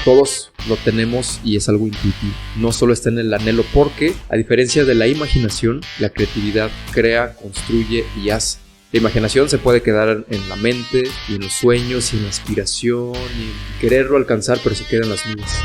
Todos lo tenemos y es algo intuitivo. No solo está en el anhelo, porque a diferencia de la imaginación, la creatividad crea, construye y hace. La imaginación se puede quedar en la mente y en los sueños y en la aspiración y en quererlo alcanzar, pero se queda en las nubes.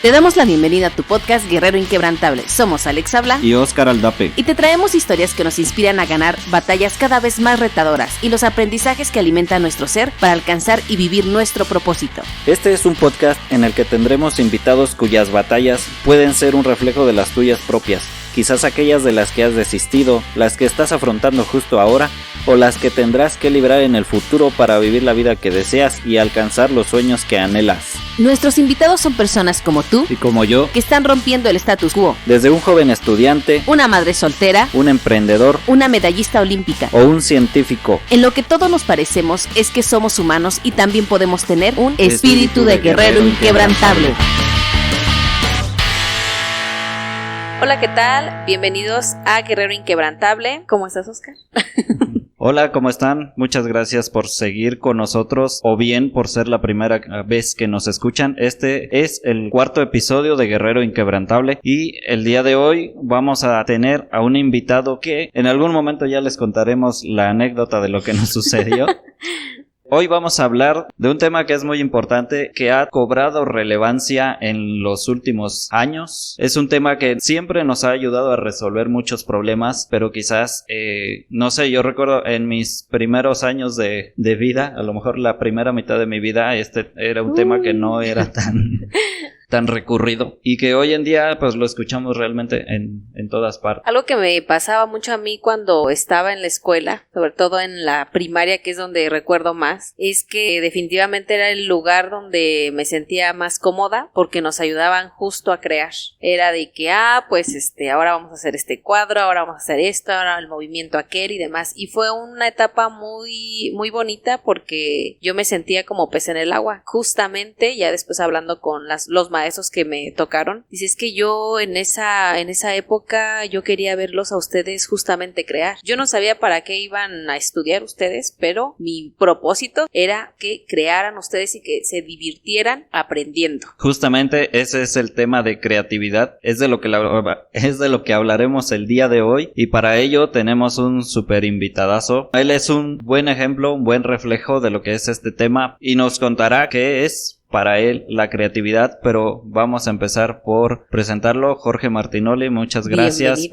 Te damos la bienvenida a tu podcast Guerrero Inquebrantable. Somos Alex Habla y Oscar Aldape. Y te traemos historias que nos inspiran a ganar batallas cada vez más retadoras y los aprendizajes que alimentan nuestro ser para alcanzar y vivir nuestro propósito. Este es un podcast en el que tendremos invitados cuyas batallas pueden ser un reflejo de las tuyas propias. Quizás aquellas de las que has desistido, las que estás afrontando justo ahora, o las que tendrás que librar en el futuro para vivir la vida que deseas y alcanzar los sueños que anhelas. Nuestros invitados son personas como tú y como yo, que están rompiendo el status quo. Desde un joven estudiante, una madre soltera, un emprendedor, una medallista olímpica o un científico. En lo que todos nos parecemos es que somos humanos y también podemos tener un espíritu de guerrero inquebrantable. Hola, ¿qué tal? Bienvenidos a Guerrero Inquebrantable. ¿Cómo estás, Oscar? Hola, ¿cómo están? Muchas gracias por seguir con nosotros o bien por ser la primera vez que nos escuchan. Este es el cuarto episodio de Guerrero Inquebrantable y el día de hoy vamos a tener a un invitado que en algún momento ya les contaremos la anécdota de lo que nos sucedió. Hoy vamos a hablar de un tema que es muy importante, que ha cobrado relevancia en los últimos años. Es un tema que siempre nos ha ayudado a resolver muchos problemas, pero quizás, no sé, yo recuerdo en mis primeros años de vida, a lo mejor la primera mitad de mi vida, este era un tema que no era tan recurrido y que hoy en día pues lo escuchamos realmente en todas partes. Algo que me pasaba mucho a mí cuando estaba en la escuela, sobre todo en la primaria, que es donde recuerdo más, es que definitivamente era el lugar donde me sentía más cómoda porque nos ayudaban justo a crear. Era de que, ahora vamos a hacer este cuadro, ahora vamos a hacer esto, ahora el movimiento aquel y demás. Y fue una etapa muy, muy bonita porque yo me sentía como pez en el agua. Justamente, ya después hablando con los maestros que me tocaron, dice, es que yo en esa época yo quería verlos a ustedes justamente crear. Yo no sabía para qué iban a estudiar ustedes, pero mi propósito era que crearan ustedes y que se divirtieran aprendiendo. Justamente ese es el tema de creatividad, es de lo que hablaremos el día de hoy y para ello tenemos un súper invitadazo. Él es un buen ejemplo, un buen reflejo de lo que es este tema y nos contará qué es para él la creatividad, pero vamos a empezar por presentarlo. Jorge Martinoli, muchas gracias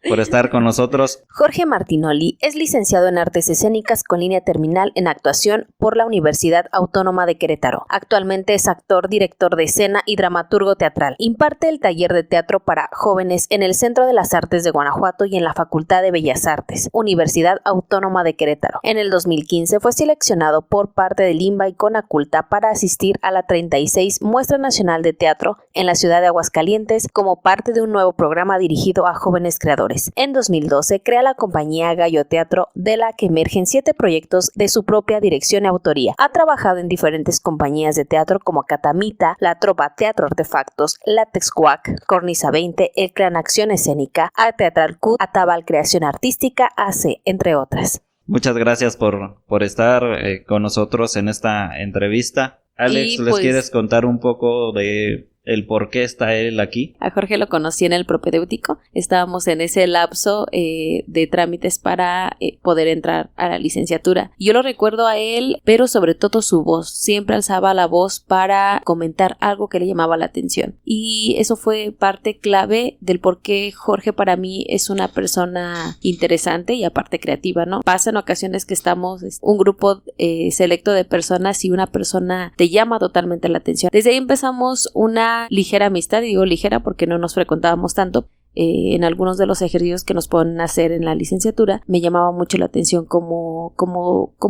por estar con nosotros. Jorge Martinoli es licenciado en Artes Escénicas con línea terminal en actuación por la Universidad Autónoma de Querétaro. Actualmente es actor, director de escena y dramaturgo teatral. Imparte el taller de teatro para jóvenes en el Centro de las Artes de Guanajuato y en la Facultad de Bellas Artes, Universidad Autónoma de Querétaro. En el 2015 fue seleccionado por parte del INBA y Conaculta para asistir a la 36 Muestra Nacional de Teatro en la ciudad de Aguascalientes como parte de un nuevo programa dirigido a jóvenes creadores. En 2012 crea la compañía Gallo Teatro, de la que emergen 7 proyectos de su propia dirección y autoría. Ha trabajado en diferentes compañías de teatro como Catamita, La Tropa Teatro Artefactos, Látex Cuac, Cornisa 20, El Clan Acción Escénica, Art Teatral Q, Atabal Creación Artística, AC, entre otras. Muchas gracias por estar con nosotros en esta entrevista. Alex, ¿les quieres contar un poco de el por qué está él aquí? A Jorge lo conocí en el propedéutico. Estábamos en ese lapso de trámites para poder entrar a la licenciatura. Yo lo recuerdo a él, pero sobre todo su voz. Siempre alzaba la voz para comentar algo que le llamaba la atención. Y eso fue parte clave del por qué Jorge para mí es una persona interesante y aparte creativa, ¿no? Pasa en ocasiones que estamos un grupo selecto de personas y una persona te llama totalmente la atención. Desde ahí empezamos una ligera amistad, y digo ligera porque no nos frecuentábamos tanto. En algunos de los ejercicios que nos ponen a hacer en la licenciatura me llamaba mucho la atención cómo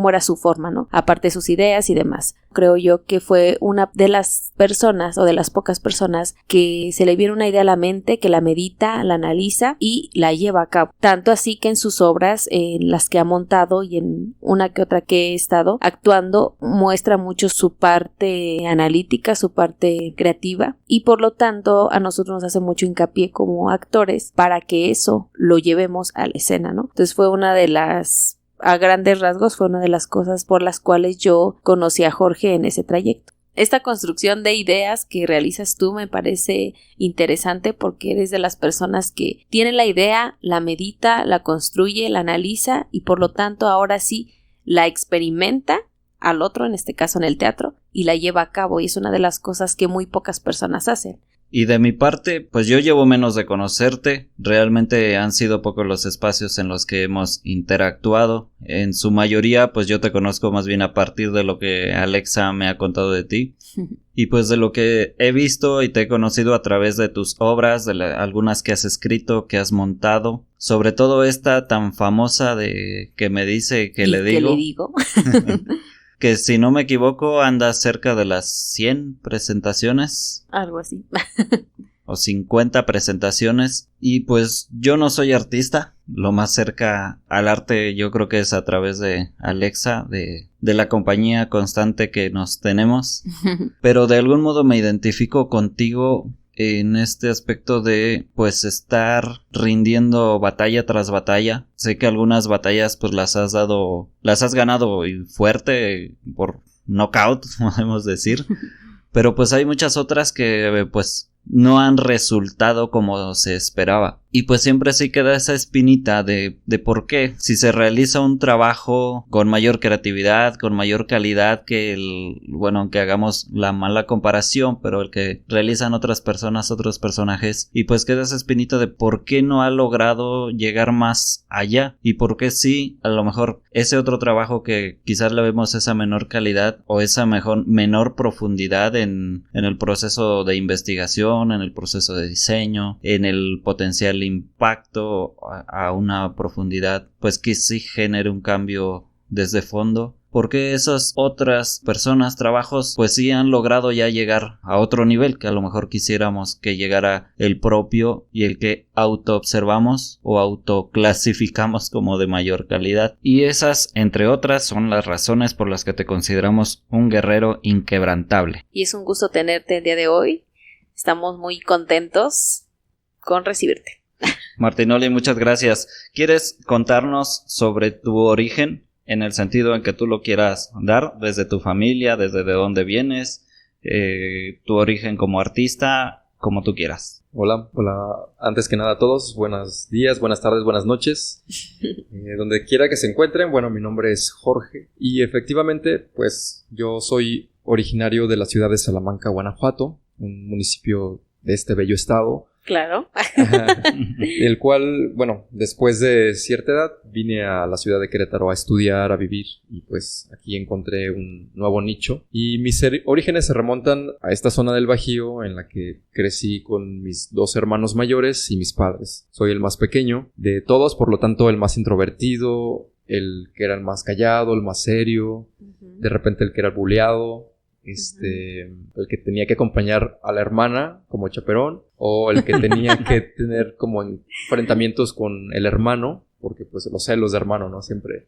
era su forma, ¿no? Aparte de sus ideas y demás. Creo yo que fue una de las personas o de las pocas personas que se le viene una idea a la mente, que la medita, la analiza y la lleva a cabo. Tanto así que en sus obras, en las que ha montado y en una que otra que he estado actuando, muestra mucho su parte analítica, su parte creativa, y por lo tanto a nosotros nos hace mucho hincapié como actores para que eso lo llevemos a la escena, ¿no? Entonces fue una de las a grandes rasgos fue una de las cosas por las cuales yo conocí a Jorge en ese trayecto. Esta construcción de ideas que realizas tú me parece interesante porque eres de las personas que tiene la idea, la medita, la construye, la analiza y por lo tanto ahora sí la experimenta al otro, en este caso en el teatro, y la lleva a cabo, y es una de las cosas que muy pocas personas hacen. Y de mi parte, pues yo llevo menos de conocerte, realmente han sido pocos los espacios en los que hemos interactuado, en su mayoría pues yo te conozco más bien a partir de lo que Alexa me ha contado de ti, y pues de lo que he visto y te he conocido a través de tus obras, de algunas que has escrito, que has montado, sobre todo esta tan famosa de que me dice que le digo. ¿Qué le digo? Que si no me equivoco anda cerca de las 100 presentaciones. Algo así. O 50 presentaciones. Y pues yo no soy artista. Lo más cerca al arte yo creo que es a través de Alexa, de la compañía constante que nos tenemos. Pero de algún modo me identifico contigo en este aspecto de pues estar rindiendo batalla tras batalla. Sé que algunas batallas pues las has ganado y fuerte por knockout, podemos decir, pero pues hay muchas otras que pues no han resultado como se esperaba. Y pues siempre sí queda esa espinita de por qué. Si se realiza un trabajo con mayor creatividad, con mayor calidad que aunque hagamos la mala comparación, pero el que realizan otras personas, otros personajes, y pues queda esa espinita de por qué no ha logrado llegar más allá, y por qué sí, a lo mejor ese otro trabajo que quizás le vemos esa menor calidad o esa menor profundidad en el proceso de investigación, en el proceso de diseño, en el potencial impacto a una profundidad, pues que sí genere un cambio desde fondo. Porque esas otras personas, trabajos, pues sí han logrado ya llegar a otro nivel que a lo mejor quisiéramos que llegara el propio y el que autoobservamos o autoclasificamos como de mayor calidad. Y esas, entre otras, son las razones por las que te consideramos un guerrero inquebrantable. Y es un gusto tenerte el día de hoy. Estamos muy contentos con recibirte. Martinoli, muchas gracias. ¿Quieres contarnos sobre tu origen en el sentido en que tú lo quieras dar, desde tu familia, desde de dónde vienes, tu origen como artista, como tú quieras? Hola, antes que nada a todos, buenos días, buenas tardes, buenas noches, donde quiera que se encuentren. Bueno, mi nombre es Jorge y efectivamente pues yo soy originario de la ciudad de Salamanca, Guanajuato, un municipio de este bello estado. Claro. El cual, bueno, después de cierta edad vine a la ciudad de Querétaro a estudiar, a vivir, y pues aquí encontré un nuevo nicho. Y mis orígenes se remontan a esta zona del Bajío en la que crecí con mis dos hermanos mayores y mis padres. Soy el más pequeño de todos, por lo tanto el más introvertido, el que era el más callado, el más serio, de repente el que era buleado. El que tenía que acompañar a la hermana como chaperón, o el que tenía que tener como enfrentamientos con el hermano, porque pues los celos de hermano, ¿no? Siempre,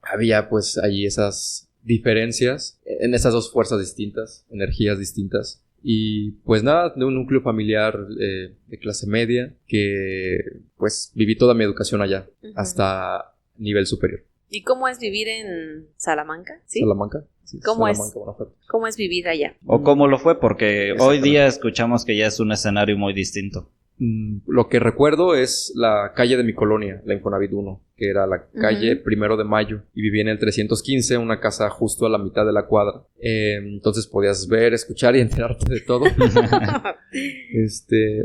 había pues ahí esas diferencias en esas dos fuerzas distintas, energías distintas. Y pues nada, de un núcleo familiar de clase media, que pues viví toda mi educación allá, hasta nivel superior. ¿Y cómo es vivir en Salamanca? ¿Sí? Salamanca. Sí, ¿Cómo Salamanca, ¿Cómo es vivir allá? ¿O cómo lo fue? Porque hoy día escuchamos que ya es un escenario muy distinto. Lo que recuerdo es la calle de mi colonia, la Infonavit 1, que era la calle 1 de Mayo, y vivía en el 315, una casa justo a la mitad de la cuadra. Entonces podías ver, escuchar y enterarte de todo.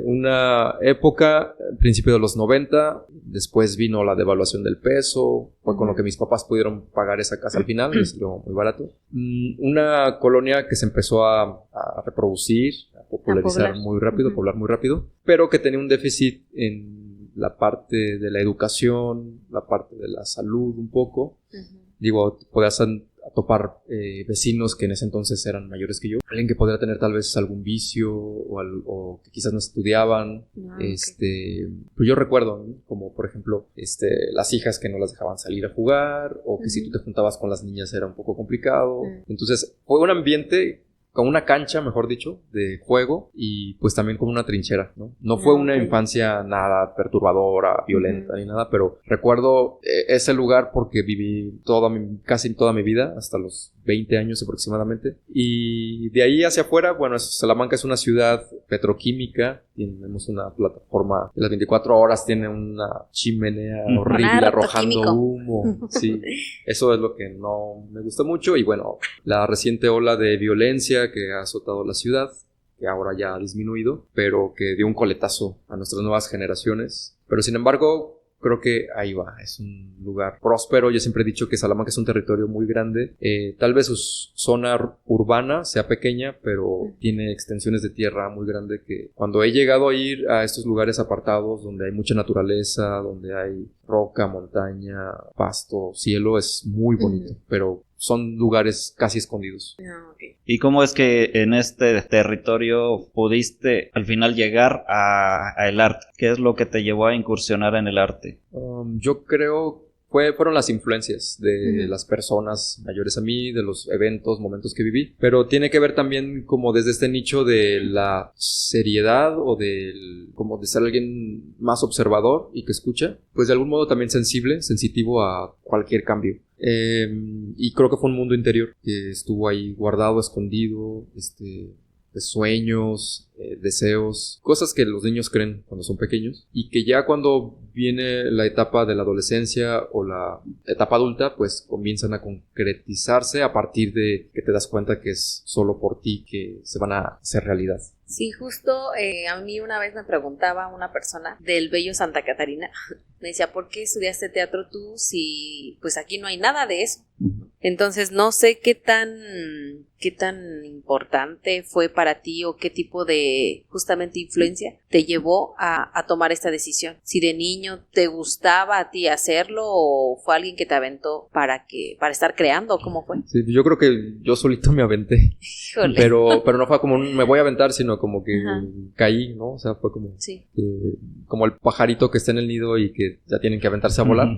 Una época, principio de los 90, después vino la devaluación del peso, fue con lo que mis papás pudieron pagar esa casa al final, les salió muy barato. Una colonia que se empezó a reproducir, a popularizar muy rápido, poblar muy rápido, pero que tenía un déficit en la parte de la educación, la parte de la salud un poco. Digo, podías topar vecinos que en ese entonces eran mayores que yo, alguien que podría tener tal vez algún vicio o que quizás no estudiaban. Pues yo recuerdo, ¿no? Como por ejemplo las hijas que no las dejaban salir a jugar, o que si tú te juntabas con las niñas era un poco complicado. Entonces fue un ambiente con una cancha, mejor dicho, de juego y pues también con una trinchera, ¿no? No fue una infancia nada perturbadora, violenta ni nada, pero recuerdo ese lugar porque viví casi toda mi vida, hasta los 20 años aproximadamente. Y de ahí hacia afuera, bueno, Salamanca es una ciudad petroquímica, tenemos una plataforma de las 24 horas, tiene una chimenea horrible arrojando humo. Sí, eso es lo que no me gusta mucho. Y bueno, la reciente ola de violencia que ha azotado la ciudad, que ahora ya ha disminuido, pero que dio un coletazo a nuestras nuevas generaciones. Pero sin embargo, creo que ahí va, es un lugar próspero. Yo siempre he dicho que Salamanca es un territorio muy grande. Tal vez su zona urbana sea pequeña, pero tiene extensiones de tierra muy grande que cuando he llegado a ir a estos lugares apartados donde hay mucha naturaleza, donde hay roca, montaña, pasto, cielo, es muy bonito, pero son lugares casi escondidos. Okay. ¿Y cómo es que en este territorio pudiste al final llegar a el arte? ¿Qué es lo que te llevó a incursionar en el arte? Yo creo fueron las influencias de las personas mayores a mí, de los eventos, momentos que viví, pero tiene que ver también como desde este nicho de la seriedad o como de ser alguien más observador y que escucha, pues de algún modo también sensitivo a cualquier cambio. Y creo que fue un mundo interior que estuvo ahí guardado, escondido, de sueños, deseos, cosas que los niños creen cuando son pequeños y que ya cuando viene la etapa de la adolescencia o la etapa adulta, pues comienzan a concretizarse a partir de que te das cuenta que es solo por ti que se van a hacer realidad. Sí, justo a mí una vez me preguntaba una persona del bello Santa Catarina, me decía, ¿por qué estudiaste teatro tú si pues aquí no hay nada de eso? Entonces no sé qué tan importante fue para ti o qué tipo de justamente influencia te llevó a tomar esta decisión. Si de niño te gustaba a ti hacerlo o fue alguien que te aventó para estar creando, ¿cómo fue? Sí, yo creo que yo solito me aventé. Híjole. Pero no fue como me voy a aventar, sino como que caí, ¿no? O sea, fue como como el pajarito que está en el nido y que ya tienen que aventarse a volar,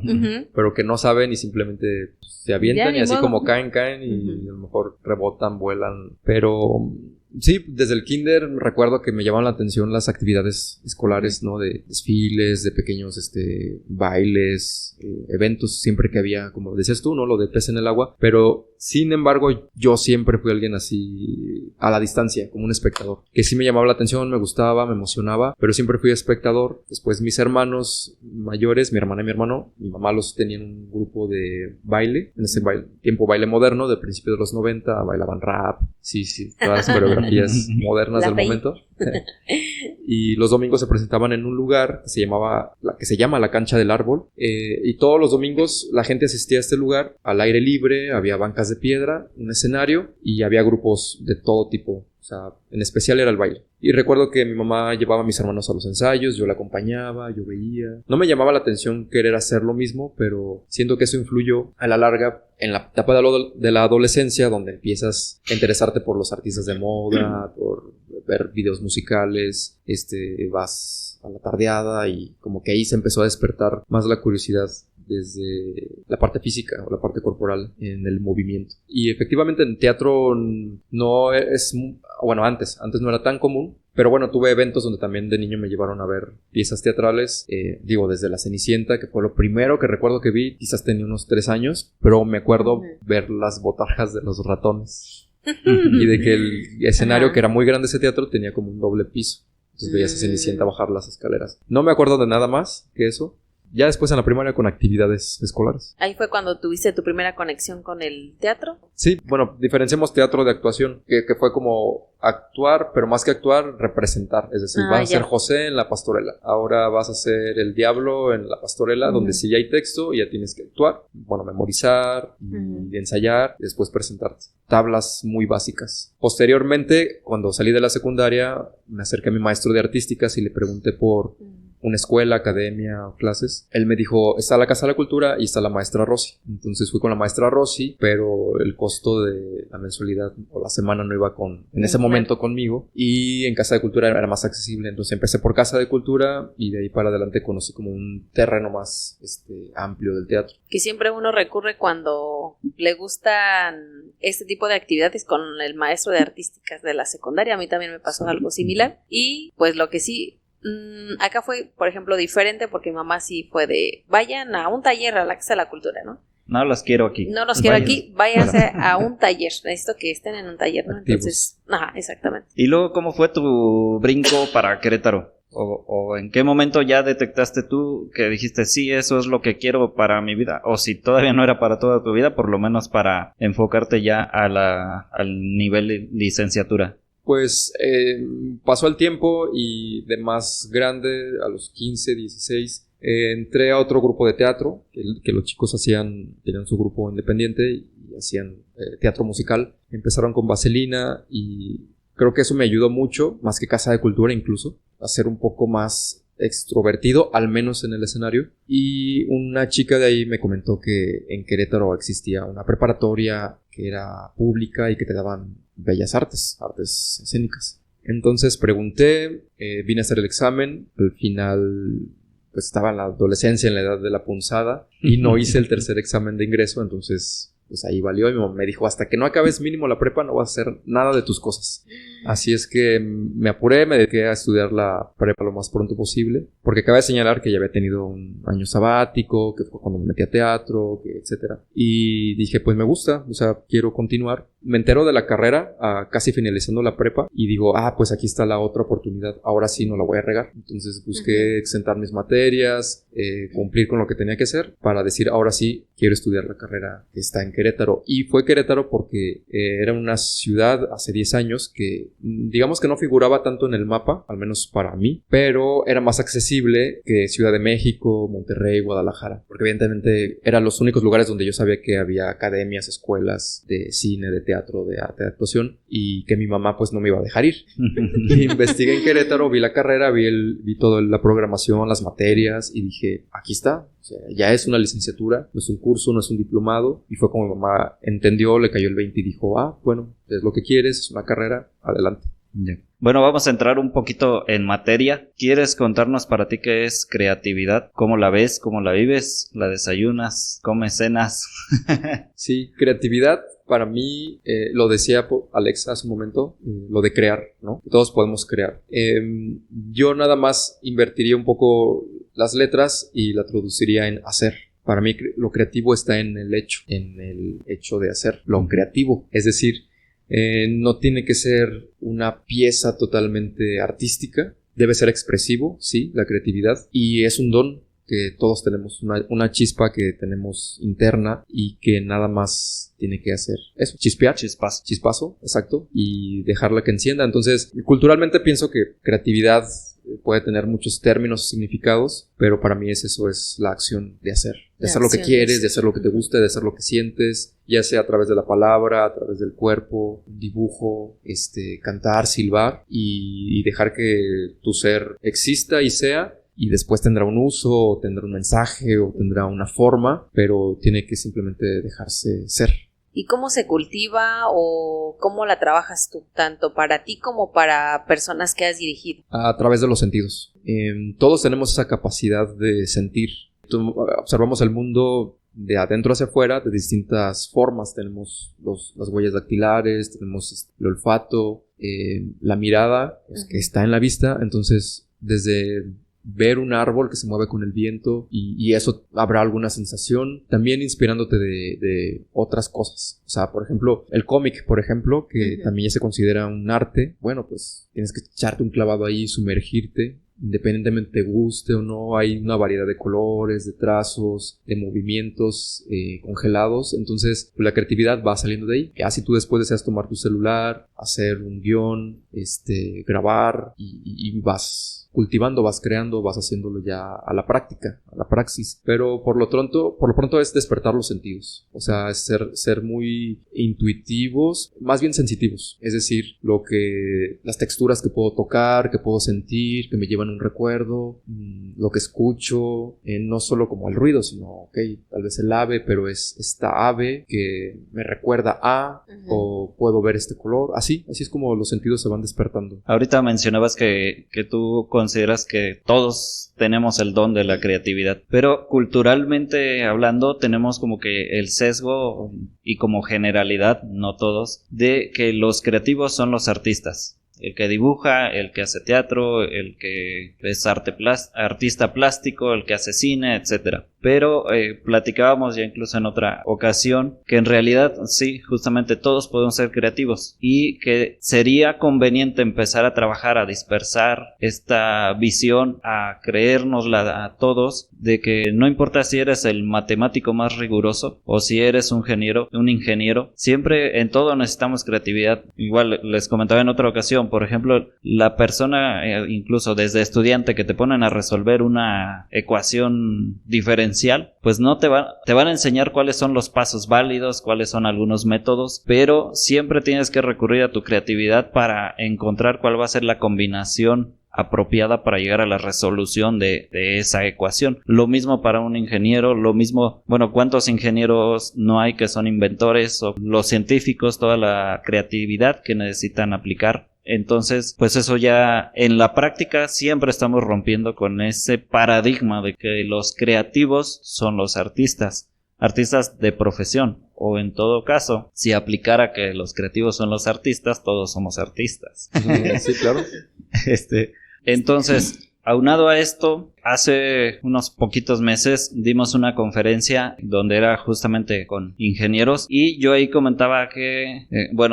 pero que no saben y simplemente se avientan y así como caen y a lo mejor rebotan, vuelan. Pero sí, desde el kinder recuerdo que me llamaban la atención las actividades escolares, ¿no? De desfiles, de pequeños bailes, eventos, siempre que había, como decías tú, ¿no? Lo de pez en el agua. Pero, sin embargo, yo siempre fui alguien así a la distancia, como un espectador. Que sí me llamaba la atención, me gustaba, me emocionaba, pero siempre fui espectador. Después mis hermanos mayores, mi hermana y mi hermano, mi mamá los tenía en un grupo de baile, en ese tiempo baile moderno, de principios de los 90, bailaban rap, sí, todas las coreografías modernas del momento. Y los domingos se presentaban en un lugar que se llama la Cancha del Árbol, y todos los domingos la gente asistía a este lugar al aire libre, había bancas de piedra, un escenario y había grupos de todo tipo. O sea, en especial era el baile. Y recuerdo que mi mamá llevaba a mis hermanos a los ensayos, yo la acompañaba, yo veía. No me llamaba la atención querer hacer lo mismo, pero siento que eso influyó a la larga en la etapa de la adolescencia, donde empiezas a interesarte por los artistas de moda, por ver videos musicales, vas a la tardeada y como que ahí se empezó a despertar más la curiosidad desde la parte física o la parte corporal en el movimiento. Y efectivamente en teatro no es... Bueno, antes no era tan común, pero bueno, tuve eventos donde también de niño me llevaron a ver piezas teatrales, desde La Cenicienta, que fue lo primero que recuerdo que vi, quizás tenía unos 3 años, pero me acuerdo ver las botargas de los ratones y de que el escenario, que era muy grande ese teatro, tenía como un doble piso, entonces veías a Cenicienta bajar las escaleras. No me acuerdo de nada más que eso. Ya después en la primaria con actividades escolares. ¿Ahí fue cuando tuviste tu primera conexión con el teatro? Sí, bueno, diferenciamos teatro de actuación, que fue como actuar, pero más que actuar, representar. Es decir, vas a ser José en La Pastorela. Ahora vas a ser el Diablo en La Pastorela, donde sí ya hay texto y ya tienes que actuar. Bueno, memorizar y ensayar y después presentarte. Tablas muy básicas. Posteriormente, cuando salí de la secundaria, me acerqué a mi maestro de artísticas y le pregunté por una escuela, academia o clases, él me dijo, está la Casa de la Cultura y está la maestra Rosy. Entonces fui con la maestra Rosy, pero el costo de la mensualidad o la semana no iba en ese momento conmigo, y en Casa de Cultura era más accesible. Entonces empecé por Casa de Cultura y de ahí para adelante conocí como un terreno más amplio del teatro. Que siempre uno recurre cuando le gustan este tipo de actividades con el maestro de artísticas de la secundaria. A mí también me pasó algo similar. Y pues lo que sí, acá fue, por ejemplo, diferente, porque mi mamá sí fue de, vayan a un taller a la Casa de la Cultura, ¿no? No los quiero aquí. No los quiero aquí, váyanse a un taller. Necesito que estén en un taller, ¿no? Entonces, ajá, exactamente. ¿Y luego cómo fue tu brinco para Querétaro? ¿O en qué momento ya detectaste tú que dijiste, sí, eso es lo que quiero para mi vida? O si todavía no era para toda tu vida, por lo menos para enfocarte ya al nivel de licenciatura. Pues pasó el tiempo y de más grande, a los 15, 16, entré a otro grupo de teatro, que los chicos tenían su grupo independiente y hacían teatro musical. Empezaron con Vaselina y creo que eso me ayudó mucho, más que Casa de Cultura incluso, a ser un poco más extrovertido, al menos en el escenario. Y una chica de ahí me comentó que en Querétaro existía una preparatoria que era pública y que te daban bellas artes escénicas. Entonces pregunté, vine a hacer el examen, al final pues estaba en la adolescencia, en la edad de la punzada, y no hice el tercer examen de ingreso. Entonces pues ahí valió, y mi mamá me dijo, hasta que no acabes mínimo la prepa no vas a hacer nada de tus cosas. Así es que me apuré, me dediqué a estudiar la prepa lo más pronto posible, porque cabe señalar que ya había tenido un año sabático, que fue cuando me metí a teatro, etcétera. Y dije, pues me gusta, o sea, quiero continuar. Me entero de la carrera, casi finalizando la prepa, y digo, pues aquí está la otra oportunidad, ahora sí no la voy a regar. Entonces busqué exentar mis materias, cumplir con lo que tenía que hacer, para decir, ahora sí quiero estudiar la carrera que está en Querétaro. Y fue Querétaro porque era una ciudad hace 10 años que digamos que no figuraba tanto en el mapa, al menos para mí, pero era más accesible que Ciudad de México, Monterrey, Guadalajara, porque evidentemente eran los únicos lugares donde yo sabía que había academias, escuelas de cine, de teatro, de arte, de actuación, y que mi mamá pues no me iba a dejar ir. Investigué en Querétaro, vi la carrera, vi toda la programación, las materias, y dije, aquí está. O sea, ya es una licenciatura, no es un curso, no es un diplomado. Y fue como mi mamá entendió, le cayó el 20 y dijo, bueno, es lo que quieres, es una carrera, adelante. Yeah. Bueno, vamos a entrar un poquito en materia. ¿Quieres contarnos para ti qué es creatividad? ¿Cómo la ves? ¿Cómo la vives? ¿La desayunas? ¿Comes cenas? Sí, creatividad para mí, lo decía Alexa hace un momento, lo de crear, ¿no? Todos podemos crear. Yo nada más invertiría un poco las letras y la traduciría en hacer. Para mí lo creativo está en el hecho de hacer lo creativo. Es decir, no tiene que ser una pieza totalmente artística. Debe ser expresivo, sí, la creatividad. Y es un don que todos tenemos, una chispa que tenemos interna y que nada más tiene que hacer eso, chispear, chispazo, exacto, y dejarla que encienda. Entonces, culturalmente pienso que creatividad puede tener muchos términos y significados, pero para mí eso es la acción de hacer. De hacer lo que quieres, de hacer lo que te gusta, de hacer lo que sientes, ya sea a través de la palabra, a través del cuerpo, un dibujo, cantar, silbar, y dejar que tu ser exista y sea. Y después tendrá un uso, o tendrá un mensaje, o tendrá una forma, pero tiene que simplemente dejarse ser. ¿Y cómo se cultiva o cómo la trabajas tú, tanto para ti como para personas que has dirigido? A través de los sentidos. Todos tenemos esa capacidad de sentir. Observamos el mundo de adentro hacia afuera de distintas formas. Tenemos las huellas dactilares, tenemos el olfato, la mirada, que está en la vista. Entonces, desde ver un árbol que se mueve con el viento y eso habrá alguna sensación, también inspirándote de otras cosas. O sea, por ejemplo, el cómic, por ejemplo, que también ya se considera un arte. Bueno, pues tienes que echarte un clavado ahí, sumergirte, independientemente te guste o no. Hay una variedad de colores, de trazos, de movimientos congelados. Entonces la creatividad va saliendo de ahí. Así tú después deseas tomar tu celular, hacer un guión, grabar y vas cultivando, vas creando, vas haciéndolo ya a la práctica, a la praxis. Pero por lo pronto es despertar los sentidos. O sea, es ser muy intuitivos, más bien sensitivos. Es decir, las texturas que puedo tocar, que puedo sentir, que me llevan un recuerdo, lo que escucho, no solo como el ruido, sino, tal vez el ave, pero es esta ave que me recuerda a, o puedo ver este color. Así es como los sentidos se van despertando. Ahorita mencionabas que tú consideras que todos tenemos el don de la creatividad, pero culturalmente hablando tenemos como que el sesgo y como generalidad, no todos, de que los creativos son los artistas. El que dibuja, el que hace teatro, el que es artista plástico, el que hace cine, etcétera. Pero platicábamos ya incluso en otra ocasión que en realidad sí, justamente todos podemos ser creativos y que sería conveniente empezar a trabajar, a dispersar esta visión, a creérnosla a todos, de que no importa si eres el matemático más riguroso o si eres un ingeniero, siempre en todo necesitamos creatividad. Igual les comentaba en otra ocasión, por ejemplo, la persona, incluso desde estudiante, que te ponen a resolver una ecuación diferencial, pues no te van a enseñar cuáles son los pasos válidos, cuáles son algunos métodos, pero siempre tienes que recurrir a tu creatividad para encontrar cuál va a ser la combinación apropiada para llegar a la resolución de esa ecuación. Lo mismo para un ingeniero, lo mismo, bueno, ¿cuántos ingenieros no hay que son inventores? O los científicos, toda la creatividad que necesitan aplicar. Entonces, pues eso ya en la práctica siempre estamos rompiendo con ese paradigma de que los creativos son los artistas de profesión, o en todo caso, si aplicara que los creativos son los artistas, todos somos artistas. Sí, claro. Entonces, aunado a esto, hace unos poquitos meses dimos una conferencia donde era justamente con ingenieros y yo ahí comentaba que,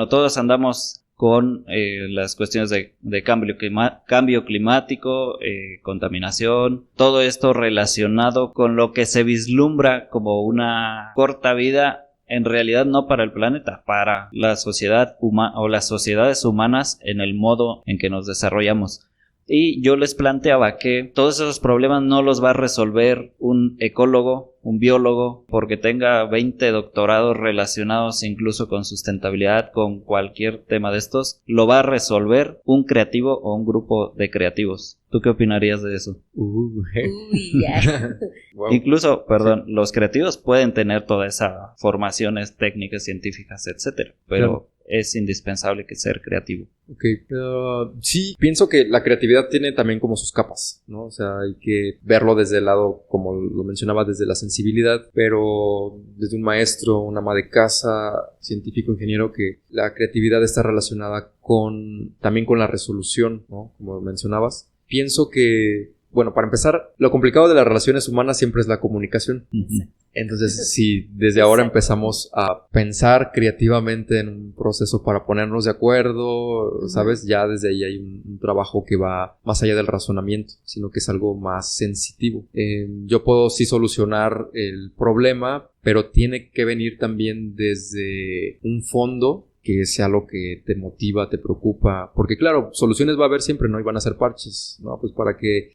todos andamos con las cuestiones de cambio climático, contaminación, todo esto relacionado con lo que se vislumbra como una corta vida, en realidad no para el planeta, para la sociedad o las sociedades humanas en el modo en que nos desarrollamos. Y yo les planteaba que todos esos problemas no los va a resolver un ecólogo, un biólogo, porque tenga 20 doctorados relacionados incluso con sustentabilidad, con cualquier tema de estos. Lo va a resolver un creativo o un grupo de creativos. ¿Tú qué opinarías de eso? Ya. Wow. Incluso, los creativos pueden tener todas esas formaciones técnicas, científicas, etcétera, pero claro, es indispensable que ser creativo. Sí, pienso que la creatividad tiene también como sus capas, ¿no? O sea, hay que verlo desde el lado, como lo mencionaba, desde la sensibilidad, pero desde un maestro, una ama de casa, científico, ingeniero, que la creatividad está relacionada también con la resolución, ¿no? Como mencionabas. Pienso que, para empezar, lo complicado de las relaciones humanas siempre es la comunicación. Uh-huh. Entonces, si desde ahora empezamos a pensar creativamente en un proceso para ponernos de acuerdo, ¿sabes? Ya desde ahí hay un trabajo que va más allá del razonamiento, sino que es algo más sensitivo. Yo puedo sí solucionar el problema, pero tiene que venir también desde un fondo que sea lo que te motiva, te preocupa, porque claro, soluciones va a haber siempre, ¿no? Y van a ser parches, ¿no? Pues para que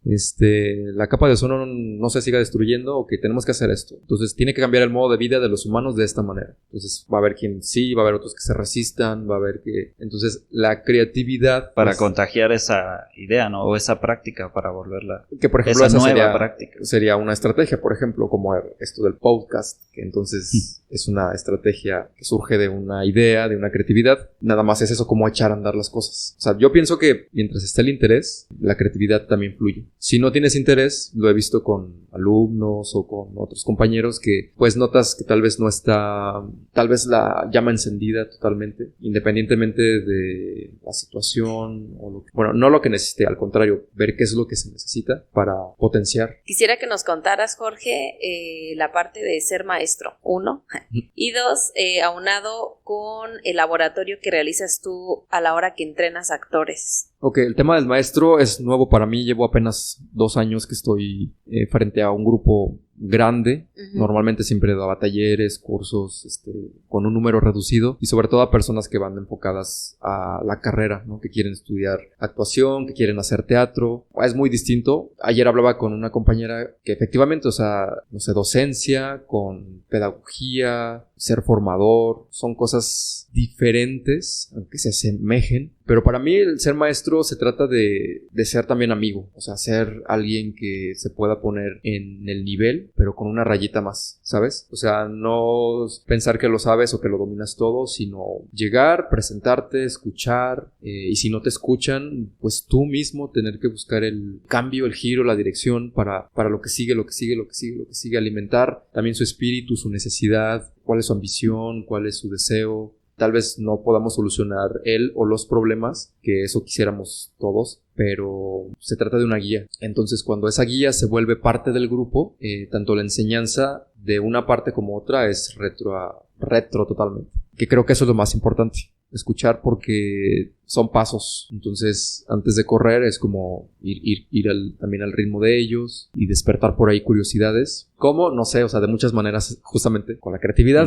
la capa de ozono no se siga destruyendo, o que tenemos que hacer esto. Entonces tiene que cambiar el modo de vida de los humanos de esta manera. Entonces va a haber quien sí, va a haber otros que se resistan, va a haber que... Entonces la creatividad... Para contagiar esa idea, ¿no? O esa práctica para volverla... Que por ejemplo esa nueva práctica sería una estrategia, por ejemplo, como esto del podcast, que entonces es una estrategia que surge de una idea, de una creatividad. Nada más es eso, como echar a andar las cosas. O sea, yo pienso que mientras esté el interés, la creatividad también fluye. Si no tienes interés, lo he visto con alumnos o con otros compañeros, que pues notas que tal vez no está, tal vez la llama encendida totalmente, independientemente de la situación o no lo que necesite, al contrario, ver qué es lo que se necesita para potenciar. Quisiera que nos contaras, Jorge, la parte de ser maestro, 1, y 2, aunado con el laboratorio que realizas tú a la hora que entrenas actores. Ok, el tema del maestro es nuevo para mí. Llevo apenas 2 años que estoy frente a un grupo grande. Normalmente siempre daba talleres, cursos, con un número reducido y sobre todo a personas que van enfocadas a la carrera, ¿no? Que quieren estudiar actuación, que quieren hacer teatro. Es muy distinto. Ayer hablaba con una compañera que efectivamente, o sea, no sé, docencia con pedagogía, ser formador, son cosas diferentes, aunque se asemejen. Pero para mí el ser maestro se trata de ser también amigo, o sea, ser alguien que se pueda poner en el nivel, pero con una rayita más, ¿sabes? O sea, no pensar que lo sabes o que lo dominas todo, sino llegar, presentarte, escuchar, y si no te escuchan, pues tú mismo tener que buscar el cambio, el giro, la dirección para lo que sigue, alimentar también su espíritu, su necesidad, cuál es su ambición, cuál es su deseo. Tal vez no podamos solucionar él o los problemas, que eso quisiéramos todos, pero se trata de una guía. Entonces, cuando esa guía se vuelve parte del grupo, tanto la enseñanza de una parte como otra es retro totalmente. Que creo que eso es lo más importante. Escuchar, porque son pasos. Entonces, antes de correr es como ir también al ritmo de ellos y despertar por ahí curiosidades. ¿Cómo? No sé, o sea, de muchas maneras, justamente con la creatividad.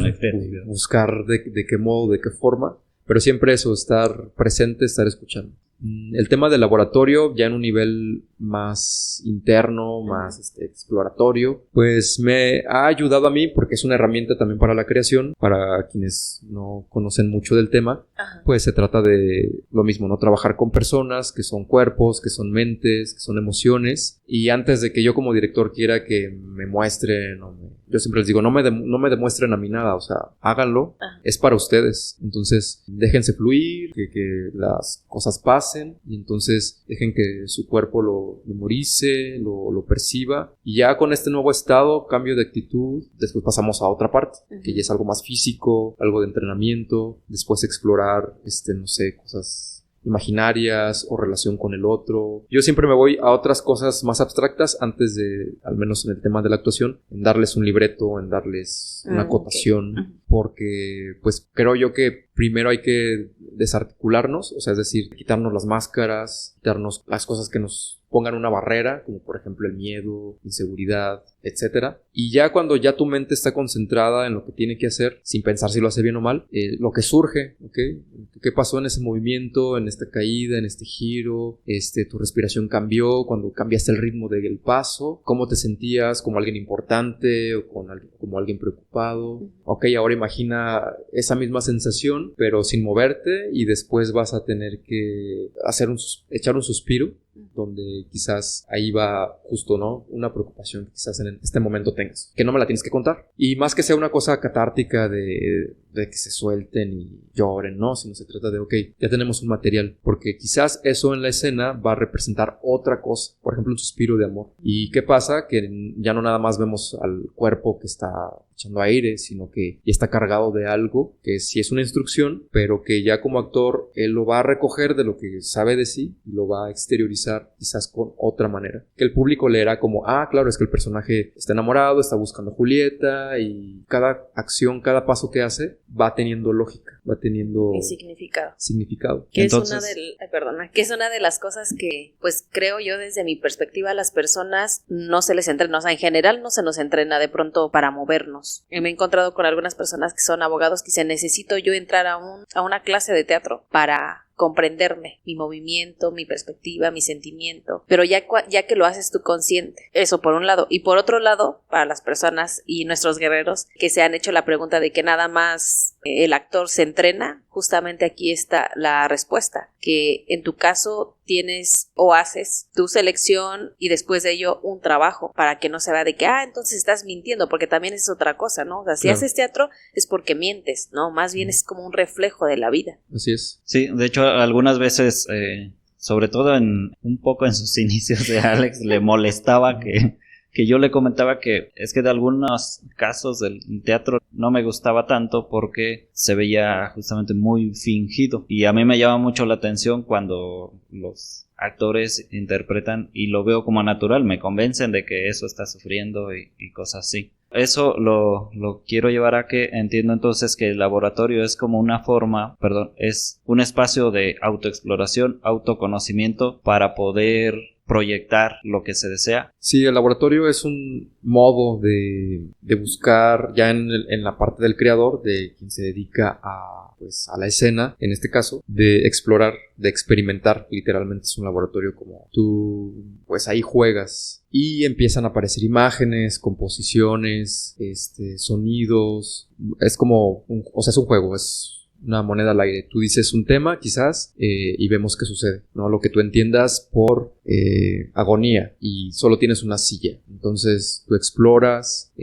Buscar de qué modo, de qué forma. Pero siempre eso, estar presente, estar escuchando. El tema del laboratorio, ya en un nivel más interno, más exploratorio, pues me ha ayudado a mí, porque es una herramienta también para la creación. Para quienes no conocen mucho del tema, pues se trata de lo mismo, ¿no? Trabajar con personas que son cuerpos, que son mentes, que son emociones. Y antes de que yo como director quiera que me muestren, yo siempre les digo, no me demuestren a mí nada, o sea, háganlo, es para ustedes. Entonces, déjense fluir, que las cosas pasen, y entonces dejen que su cuerpo lo memorice, lo perciba, y ya con este nuevo estado, cambio de actitud, después pasamos a otra parte, que ya es algo más físico, algo de entrenamiento, después explorar, no sé, cosas imaginarias o relación con el otro. Yo siempre me voy a otras cosas más abstractas antes de, al menos en el tema de la actuación, en darles un libreto, en darles una acotación, porque pues creo yo que primero hay que desarticularnos, o sea, es decir, quitarnos las máscaras, quitarnos las cosas que nos pongan una barrera, como por ejemplo el miedo, inseguridad, etcétera. Y ya cuando ya tu mente está concentrada en lo que tiene que hacer, sin pensar si lo hace bien o mal, lo que surge, ¿ok? ¿Qué pasó en ese movimiento, en esta caída, en este giro? Tu respiración cambió cuando cambiaste el ritmo del paso. ¿Cómo te sentías? ¿Como alguien importante o como alguien preocupado? Ok, ahora imagina esa misma sensación, pero sin moverte, y después vas a tener que echar un suspiro, donde quizás ahí va justo, ¿no? Una preocupación que quizás en este momento tengas, que no me la tienes que contar. Y más que sea una cosa catártica de que se suelten y lloren, ¿no? Sino se trata de, ok, ya tenemos un material, porque quizás eso en la escena va a representar otra cosa, por ejemplo, un suspiro de amor. ¿Y qué pasa? Que ya no nada más vemos al cuerpo que está echando aire, sino que ya está cargado de algo que sí es una instrucción, pero que ya como actor él lo va a recoger de lo que sabe de sí y lo va a exteriorizar quizás con otra manera, que el público leerá como, claro, es que el personaje está enamorado, está buscando a Julieta, y cada acción, cada paso que hace va teniendo lógica, va teniendo significado. Que entonces, es una de las cosas que, pues creo yo desde mi perspectiva, a las personas no se les entrena, o sea, en general no se nos entrena de pronto para movernos. Me he encontrado con algunas personas que son abogados que dicen, necesito yo entrar a una clase de teatro para comprenderme, mi movimiento, mi perspectiva, mi sentimiento, pero ya que lo haces tú consciente, eso por un lado, y por otro lado, para las personas y nuestros guerreros que se han hecho la pregunta de que nada más el actor se entrena, justamente aquí está la respuesta, que en tu caso tienes o haces tu selección y después de ello un trabajo para que no se vea de que, entonces estás mintiendo, porque también es otra cosa, ¿no? O sea, si haces teatro es porque mientes, ¿no? Más bien es como un reflejo de la vida. Así es. Sí, de hecho, algunas veces, sobre todo un poco en sus inicios de Alex, le molestaba que yo le comentaba que es que de algunos casos del teatro no me gustaba tanto porque se veía justamente muy fingido, y a mí me llama mucho la atención cuando los actores interpretan y lo veo como natural, me convencen de que eso está sufriendo y cosas así. Eso lo quiero llevar a que entiendo entonces que el laboratorio es como es un espacio de autoexploración, autoconocimiento para poder proyectar lo que se desea. Sí, el laboratorio es un modo de buscar ya en la parte del creador, de quien se dedica a la escena, en este caso, de explorar, de experimentar. Literalmente es un laboratorio como tú, pues ahí juegas y empiezan a aparecer imágenes, composiciones, sonidos. Es como, es un juego, es una moneda al aire. Tú dices un tema, quizás, y vemos qué sucede, ¿no? Lo que tú entiendas por agonía, y solo tienes una silla. Entonces tú exploras,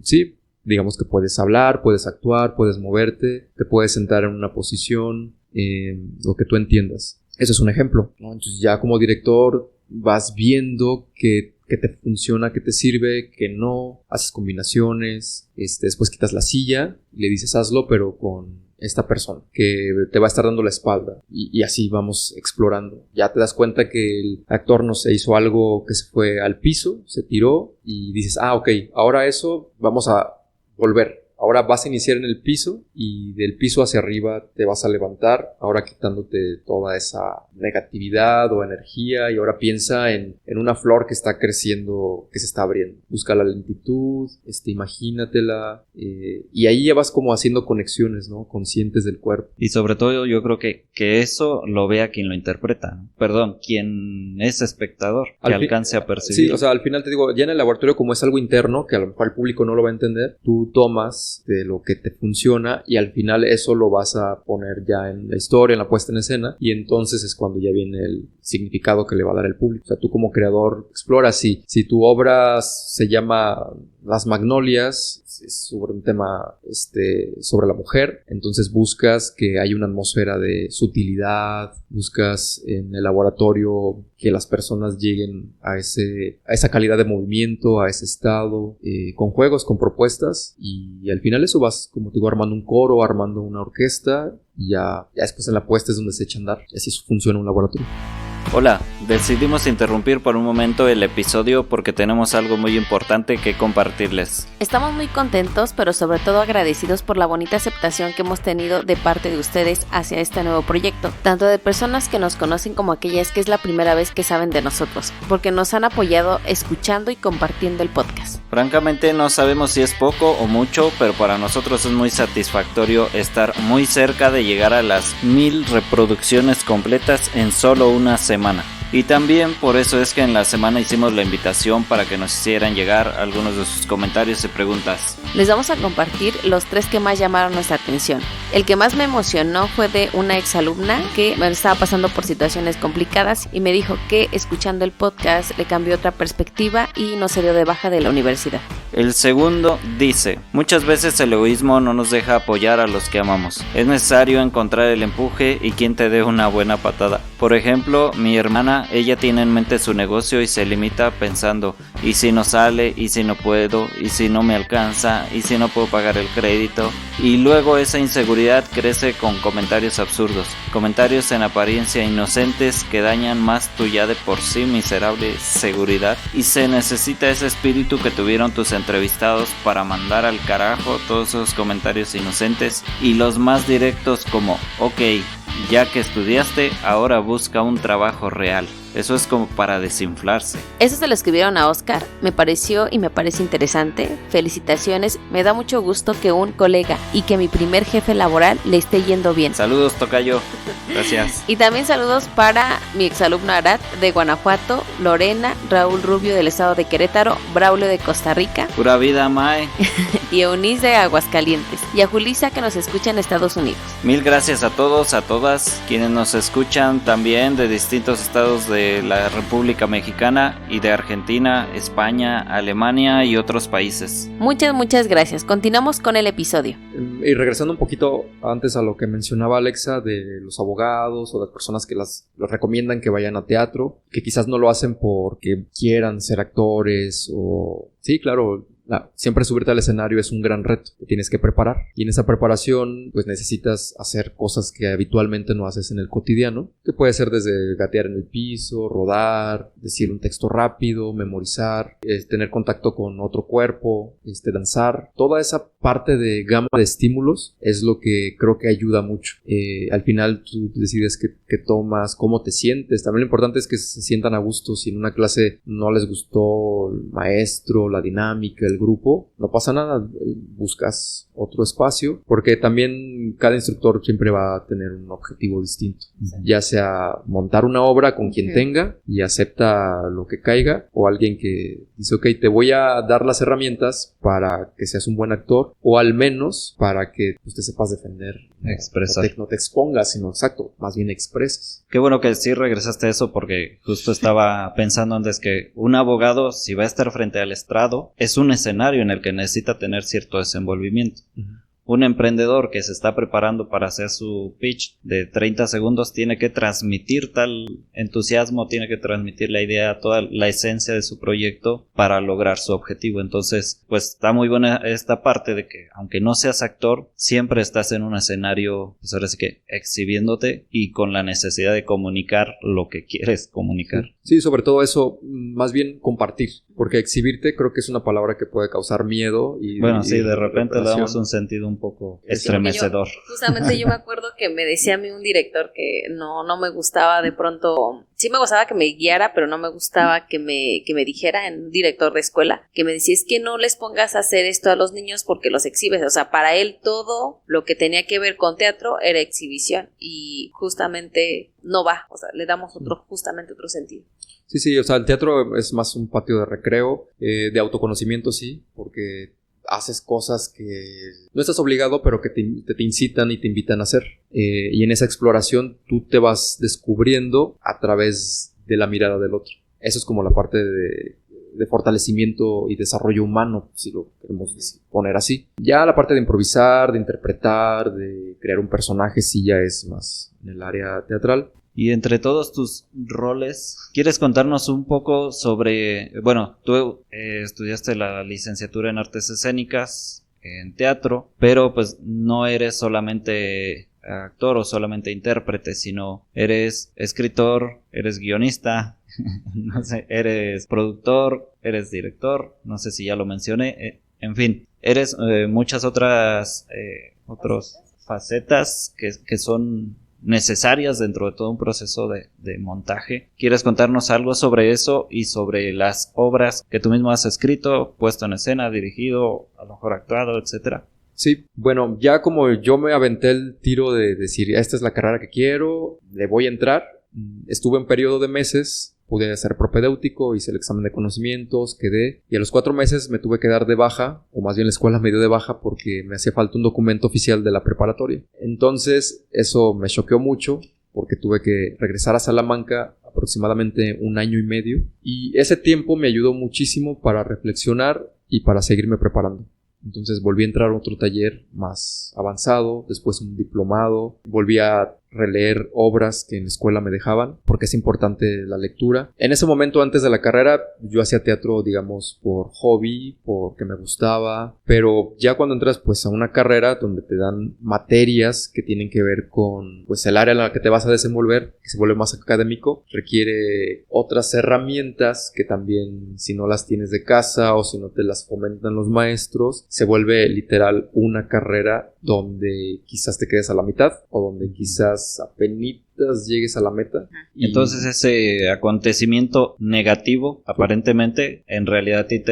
sí, digamos que puedes hablar, puedes actuar, puedes moverte, te puedes sentar en una posición, lo que tú entiendas. Eso es un ejemplo, ¿no? Entonces ya como director vas viendo que te funciona, que te sirve, que no, haces combinaciones, después quitas la silla y le dices hazlo, pero con esta persona que te va a estar dando la espalda, y así vamos explorando. Ya te das cuenta que el actor no se hizo algo, que se fue al piso, se tiró, y dices, ok, ahora eso vamos a volver. Ahora vas a iniciar en el piso y del piso hacia arriba te vas a levantar, ahora quitándote toda esa negatividad o energía, y ahora piensa en una flor que está creciendo, que se está abriendo. Busca la lentitud, imagínatela, y ahí ya vas como haciendo conexiones, ¿no? Conscientes del cuerpo. Y sobre todo yo creo que eso lo vea quien lo interpreta, ¿no? Perdón, quien es espectador, que alcance a percibir. Sí, o sea, al final te digo, ya en el laboratorio, como es algo interno, que a lo mejor el público no lo va a entender, tú tomas de lo que te funciona y al final eso lo vas a poner ya en la historia, en la puesta en escena, y entonces es cuando ya viene el significado que le va a dar el público. O sea, tú como creador exploras. Si tu obra se llama Las Magnolias, es sobre un tema sobre la mujer, entonces buscas que haya una atmósfera de sutilidad, buscas en el laboratorio que las personas lleguen a esa calidad de movimiento, a ese estado, con juegos, con propuestas, y al final eso vas, como te digo, armando un coro, armando una orquesta, y ya después en la puesta es donde se echa a andar, y así funciona un laboratorio. Hola, decidimos interrumpir por un momento el episodio porque tenemos algo muy importante que compartirles. Estamos muy contentos, pero sobre todo agradecidos por la bonita aceptación que hemos tenido de parte de ustedes hacia este nuevo proyecto, tanto de personas que nos conocen como aquellas que es la primera vez que saben de nosotros, porque nos han apoyado escuchando y compartiendo el podcast. Francamente no sabemos si es poco o mucho, pero para nosotros es muy satisfactorio estar muy cerca de llegar a las 1000 reproducciones completas en solo una semana. Y también por eso es que en la semana hicimos la invitación para que nos hicieran llegar algunos de sus comentarios y preguntas. Les vamos a compartir los 3 que más llamaron nuestra atención. El que más me emocionó fue de una exalumna que me estaba pasando por situaciones complicadas y me dijo que escuchando el podcast le cambió otra perspectiva y no se dio de baja de la universidad. El segundo dice: muchas veces el egoísmo no nos deja apoyar a los que amamos. Es necesario encontrar el empuje y quien te dé una buena patada. Por ejemplo, mi hermana, ella tiene en mente su negocio y se limita pensando: ¿y si no sale? ¿Y si no puedo? ¿Y si no me alcanza? ¿Y si no puedo pagar el crédito? Y luego esa inseguridad crece con comentarios absurdos, comentarios en apariencia inocentes que dañan más tu ya de por sí miserable seguridad, y se necesita ese espíritu que tuvieron tus entrevistados para mandar al carajo todos esos comentarios inocentes y los más directos como: ok, ya que estudiaste, ahora busca un trabajo real. Eso es como para desinflarse. Eso se lo escribieron a Oscar, me pareció y me parece interesante. Felicitaciones, me da mucho gusto que un colega y que mi primer jefe laboral le esté yendo bien. Saludos, tocayo. Gracias. Y también saludos para mi exalumno Arat de Guanajuato, Lorena, Raúl Rubio del estado de Querétaro, Braulio de Costa Rica, pura vida, mae, y Eunice de Aguascalientes, y a Julisa que nos escucha en Estados Unidos. Mil gracias a todos, a todas quienes nos escuchan también de distintos estados de la República Mexicana y de Argentina, España, Alemania y otros países. Muchas gracias. Continuamos con el episodio. Y regresando un poquito antes a lo que mencionaba Alexa de los abogados o las personas que los recomiendan que vayan a teatro, que quizás no lo hacen porque quieran ser actores o... Sí, claro, Siempre subirte al escenario es un gran reto, te tienes que preparar. Y en esa preparación, pues necesitas hacer cosas que habitualmente no haces en el cotidiano, que puede ser desde gatear en el piso, rodar, decir un texto rápido, memorizar, tener contacto con otro cuerpo, danzar. Toda esa parte de gama de estímulos es lo que creo que ayuda mucho. Al final tú decides qué tomas, cómo te sientes. También lo importante es que se sientan a gusto. Si en una clase no les gustó el maestro, la dinámica, el grupo, no pasa nada, buscas otro espacio, porque también cada instructor siempre va a tener un objetivo distinto, ya sea montar una obra con quien tenga y acepta lo que caiga, o alguien que dice, ok, te voy a dar las herramientas para que seas un buen actor, o al menos para que pues, te sepas defender, expresar. No te expongas, sino exacto, más bien expreses. Qué bueno que sí regresaste a eso, porque justo estaba pensando antes que un abogado, si va a estar frente al estrado, es un escenario en el que necesita tener cierto desenvolvimiento. Un emprendedor que se está preparando para hacer su pitch de 30 segundos tiene que transmitir tal entusiasmo, tiene que transmitir la idea, toda la esencia de su proyecto para lograr su objetivo. Entonces, pues está muy buena esta parte de que aunque no seas actor, siempre estás en un escenario, pues ahora sí que exhibiéndote y con la necesidad de comunicar lo que quieres comunicar. Sí, sobre todo eso, más bien compartir, porque exhibirte creo que es una palabra que puede causar miedo y bueno, sí, de repente le preparación. damos un sentido un poco estremecedor. Justamente yo me acuerdo que me decía a mí un director que no me gustaba de pronto, sí me gustaba que me guiara, pero no me gustaba que me dijera, en un director de escuela, que me decía, es que no les pongas a hacer esto a los niños porque los exhibes. O sea, para él todo lo que tenía que ver con teatro era exhibición y justamente no va, o sea, le damos justamente otro sentido. Sí, o sea, el teatro es más un patio de recreo, de autoconocimiento, sí, porque haces cosas que no estás obligado, pero que te incitan y te invitan a hacer. Y en esa exploración tú te vas descubriendo a través de la mirada del otro. Eso es como la parte de fortalecimiento y desarrollo humano, si lo queremos poner así. Ya la parte de improvisar, de interpretar, de crear un personaje, sí ya es más en el área teatral. Y entre todos tus roles, ¿quieres contarnos un poco sobre, bueno, tú estudiaste la licenciatura en artes escénicas, en teatro, pero pues no eres solamente actor o solamente intérprete, sino eres escritor, eres guionista, no sé, eres productor, eres director, no sé si ya lo mencioné, en fin, eres muchas otras facetas que son necesarias dentro de todo un proceso de montaje. ¿Quieres contarnos algo sobre eso y sobre las obras que tú mismo has escrito, puesto en escena, dirigido, a lo mejor actuado, etcétera? Sí, bueno, ya como yo me aventé el tiro de decir, esta es la carrera que quiero, le voy a entrar, estuve en periodo de meses, pude hacer propedéutico, hice el examen de conocimientos, quedé, y a los 4 meses me tuve que dar de baja, o más bien la escuela me dio de baja porque me hacía falta un documento oficial de la preparatoria. Entonces eso me choqueó mucho porque tuve que regresar a Salamanca aproximadamente 1 año y medio, y ese tiempo me ayudó muchísimo para reflexionar y para seguirme preparando. Entonces volví a entrar a otro taller más avanzado, después un diplomado, volví a releer obras que en la escuela me dejaban, porque es importante la lectura. En ese momento, antes de la carrera, yo hacía teatro, digamos, por hobby, porque me gustaba, pero ya cuando entras pues a una carrera donde te dan materias que tienen que ver con pues el área en la que te vas a desenvolver, que se vuelve más académico, requiere otras herramientas que también, si no las tienes de casa o si no te las fomentan los maestros, se vuelve literal una carrera donde quizás te quedes a la mitad o donde quizás apenitas llegues a la meta. Y entonces ese acontecimiento negativo, aparentemente, en realidad a ti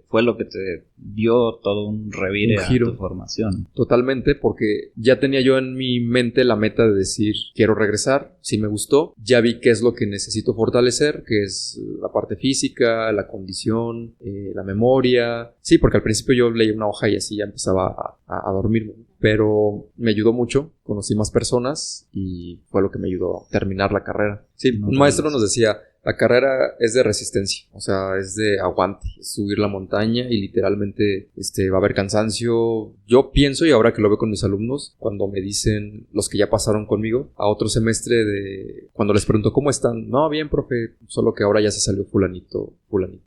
fue lo que te dio todo un revire a tu formación. Totalmente, porque ya tenía yo en mi mente la meta de decir, quiero regresar, si me gustó, ya vi qué es lo que necesito fortalecer, que es la parte física, la condición, la memoria. Sí, porque al principio yo leí una hoja y así ya empezaba a dormirme, pero me ayudó mucho, conocí más personas y fue lo que me ayudó a terminar la carrera. Sí, un maestro nos decía, La carrera es de resistencia, o sea, es de aguante, es subir la montaña y literalmente va a haber cansancio. Yo pienso, y ahora que lo veo con mis alumnos, cuando me dicen, los que ya pasaron conmigo, a otro semestre cuando les pregunto ¿cómo están? No, bien, profe, solo que ahora ya se salió fulanito.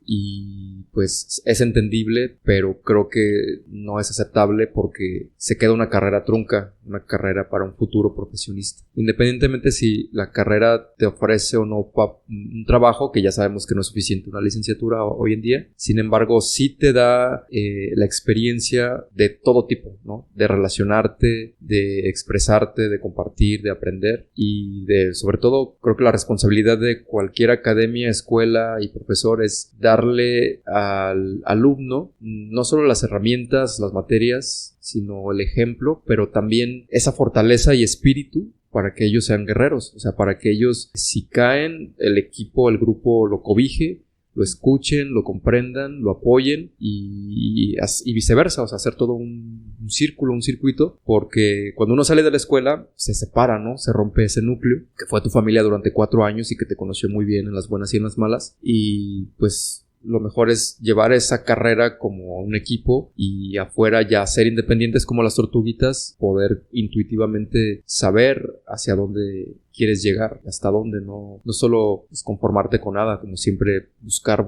Y pues es entendible, pero creo que no es aceptable porque se queda una carrera trunca, una carrera para un futuro profesionista. Independientemente si la carrera te ofrece o no un trabajo, que ya sabemos que no es suficiente una licenciatura hoy en día, sin embargo sí te da la experiencia de todo tipo, ¿no? De relacionarte, de expresarte, de compartir, de aprender y sobre todo creo que la responsabilidad de cualquier academia, escuela y profesor es darle al alumno no solo las herramientas, las materias, sino el ejemplo, pero también esa fortaleza y espíritu para que ellos sean guerreros, o sea, para que ellos, si caen, el equipo, el grupo lo cobije, lo escuchen, lo comprendan, lo apoyen y viceversa, o sea, hacer todo un círculo, un circuito, porque cuando uno sale de la escuela se separa, ¿no? Se rompe ese núcleo que fue tu familia durante 4 años y que te conoció muy bien en las buenas y en las malas, y pues lo mejor es llevar esa carrera como un equipo y afuera ya ser independientes como las tortuguitas, poder intuitivamente saber hacia dónde quieres llegar, hasta dónde, no solo pues, conformarte con nada, como siempre buscar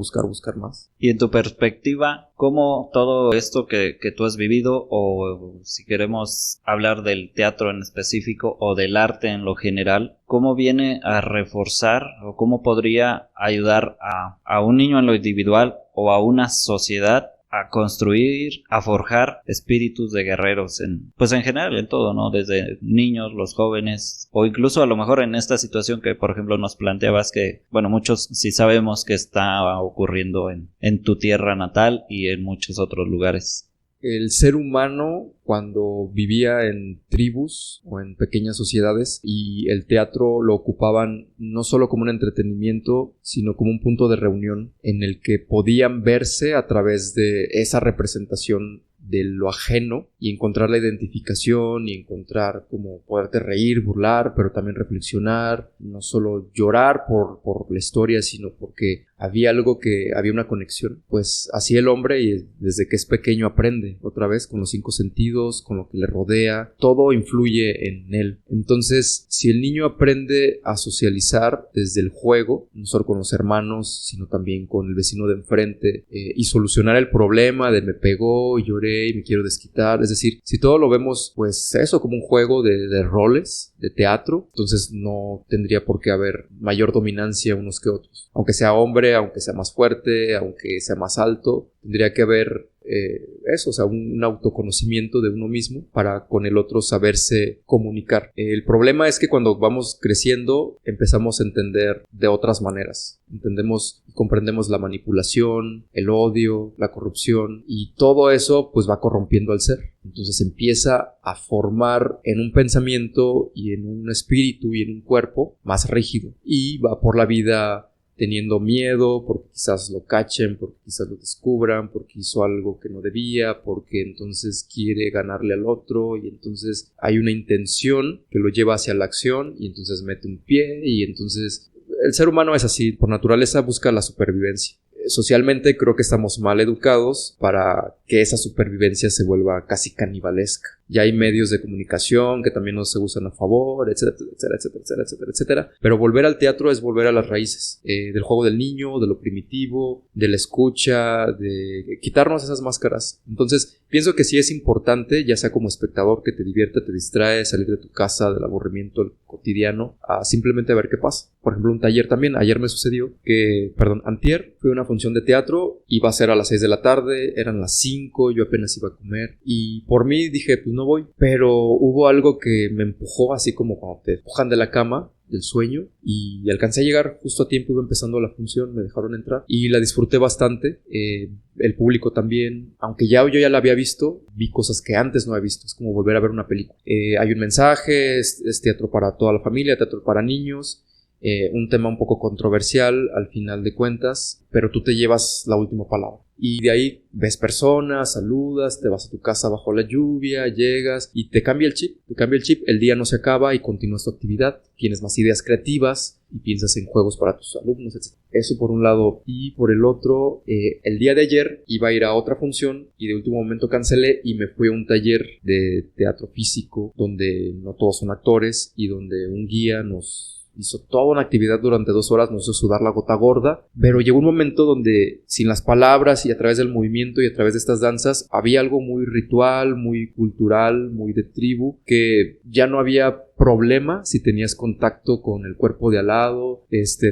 más. Y en tu perspectiva, ¿cómo todo esto que tú has vivido, o si queremos hablar del teatro en específico o del arte en lo general, cómo viene a reforzar o cómo podría ayudar a un niño en lo individual o a una sociedad a construir, a forjar espíritus de guerreros en general, en todo, ¿no? Desde niños, los jóvenes, o incluso a lo mejor en esta situación que, por ejemplo, nos planteabas que, bueno, muchos sí sabemos que está ocurriendo en tu tierra natal y en muchos otros lugares. El ser humano, cuando vivía en tribus o en pequeñas sociedades, y el teatro lo ocupaban no solo como un entretenimiento, sino como un punto de reunión en el que podían verse a través de esa representación de lo ajeno y encontrar la identificación y encontrar como poderte reír, burlar, pero también reflexionar, no solo llorar por la historia, sino porque había algo había una conexión. Pues así el hombre, y desde que es pequeño aprende otra vez con los 5 sentidos, con lo que le rodea, todo influye en él. Entonces, si el niño aprende a socializar desde el juego, no solo con los hermanos, sino también con el vecino de enfrente, y solucionar el problema de me pegó, lloré y me quiero desquitar, es decir, si todo lo vemos pues eso como un juego de roles, de teatro, entonces no tendría por qué haber mayor dominancia unos que otros, aunque sea hombre, aunque sea más fuerte, aunque sea más alto, tendría que haber eso, o sea, un autoconocimiento de uno mismo para con el otro saberse comunicar. El problema es que cuando vamos creciendo empezamos a entender de otras maneras. Entendemos y comprendemos la manipulación, el odio, la corrupción, y todo eso pues va corrompiendo al ser. Entonces empieza a formar en un pensamiento y en un espíritu y en un cuerpo más rígido, y va por la vida teniendo miedo porque quizás lo cachen, porque quizás lo descubran, porque hizo algo que no debía, porque entonces quiere ganarle al otro, y entonces hay una intención que lo lleva hacia la acción y entonces mete un pie, y entonces el ser humano es así, por naturaleza busca la supervivencia. Socialmente creo que estamos mal educados para que esa supervivencia se vuelva casi canibalesca. Ya hay medios de comunicación que también no se usan a favor, etcétera, etcétera, etcétera, etcétera, etcétera. Pero volver al teatro es volver a las raíces, del juego del niño, de lo primitivo, de la escucha, de quitarnos esas máscaras. Entonces, pienso que sí es importante, ya sea como espectador, que te divierta, te distrae, salir de tu casa, del aburrimiento cotidiano, a simplemente ver qué pasa. Por ejemplo, un taller también. Ayer me sucedió que, antier, fui a una función de teatro, iba a ser a las 6 de la tarde, eran las 5, yo apenas iba a comer, y por mí dije, pues no voy, pero hubo algo que me empujó, así como cuando te empujan de la cama, del sueño, y alcancé a llegar justo a tiempo, iba empezando la función, me dejaron entrar y la disfruté bastante. El público también, aunque yo ya la había visto, vi cosas que antes no había visto, es como volver a ver una película. Hay un mensaje, es teatro para toda la familia, teatro para niños, un tema un poco controversial al final de cuentas, pero tú te llevas la última palabra. Y de ahí ves personas, saludas, te vas a tu casa bajo la lluvia, llegas y te cambia el chip. El día no se acaba y continúas tu actividad. Tienes más ideas creativas y piensas en juegos para tus alumnos, etc. Eso por un lado. Y por el otro, el día de ayer iba a ir a otra función y de último momento cancelé y me fui a un taller de teatro físico donde no todos son actores y donde un guía nos hizo toda una actividad durante 2 horas, nos hizo sudar la gota gorda, pero llegó un momento donde sin las palabras y a través del movimiento y a través de estas danzas había algo muy ritual, muy cultural, muy de tribu, que ya no había problema si tenías contacto con el cuerpo de al lado,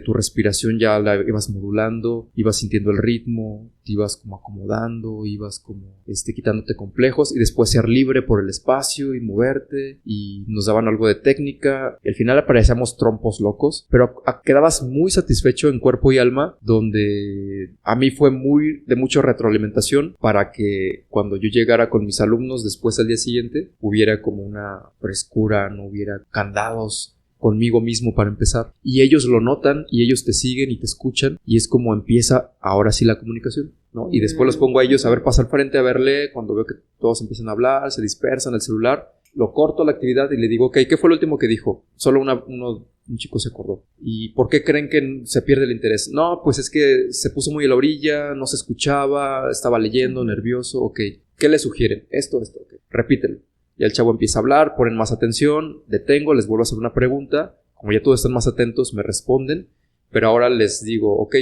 tu respiración ya la ibas modulando, ibas sintiendo el ritmo, te ibas como acomodando, ibas como quitándote complejos y después ser libre por el espacio y moverte, y nos daban algo de técnica. Al final parecíamos trompos locos, pero quedabas muy satisfecho en cuerpo y alma, donde a mí fue de mucha retroalimentación para que cuando yo llegara con mis alumnos después al día siguiente hubiera como una frescura, no hubiera candados conmigo mismo para empezar, y ellos lo notan y ellos te siguen y te escuchan y es como empieza ahora sí la comunicación, ¿no? Y después los pongo a ellos a ver, pasar frente a verle, cuando veo que todos empiezan a hablar, se dispersan el celular, lo corto la actividad y le digo, ok, ¿qué fue lo último que dijo? Solo un chico se acordó. ¿Y por qué creen que se pierde el interés? No, pues es que se puso muy a la orilla, no se escuchaba, estaba leyendo, nervioso, ok. ¿Qué le sugieren? Esto, ok. Repítelo. Y el chavo empieza a hablar, ponen más atención, detengo, les vuelvo a hacer una pregunta. Como ya todos están más atentos, me responden. Pero ahora les digo, ok,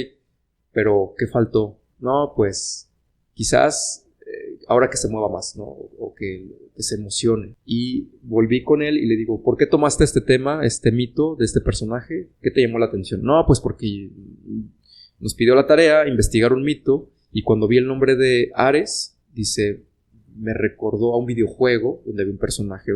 pero ¿qué faltó? No, pues quizás ahora que se mueva más, ¿no? O que se emocione. Y volví con él y le digo, ¿por qué tomaste este tema, este mito de este personaje? ¿Qué te llamó la atención? No, pues porque nos pidió la tarea, investigar un mito, y cuando vi el nombre de Ares, dice, me recordó a un videojuego donde había un personaje,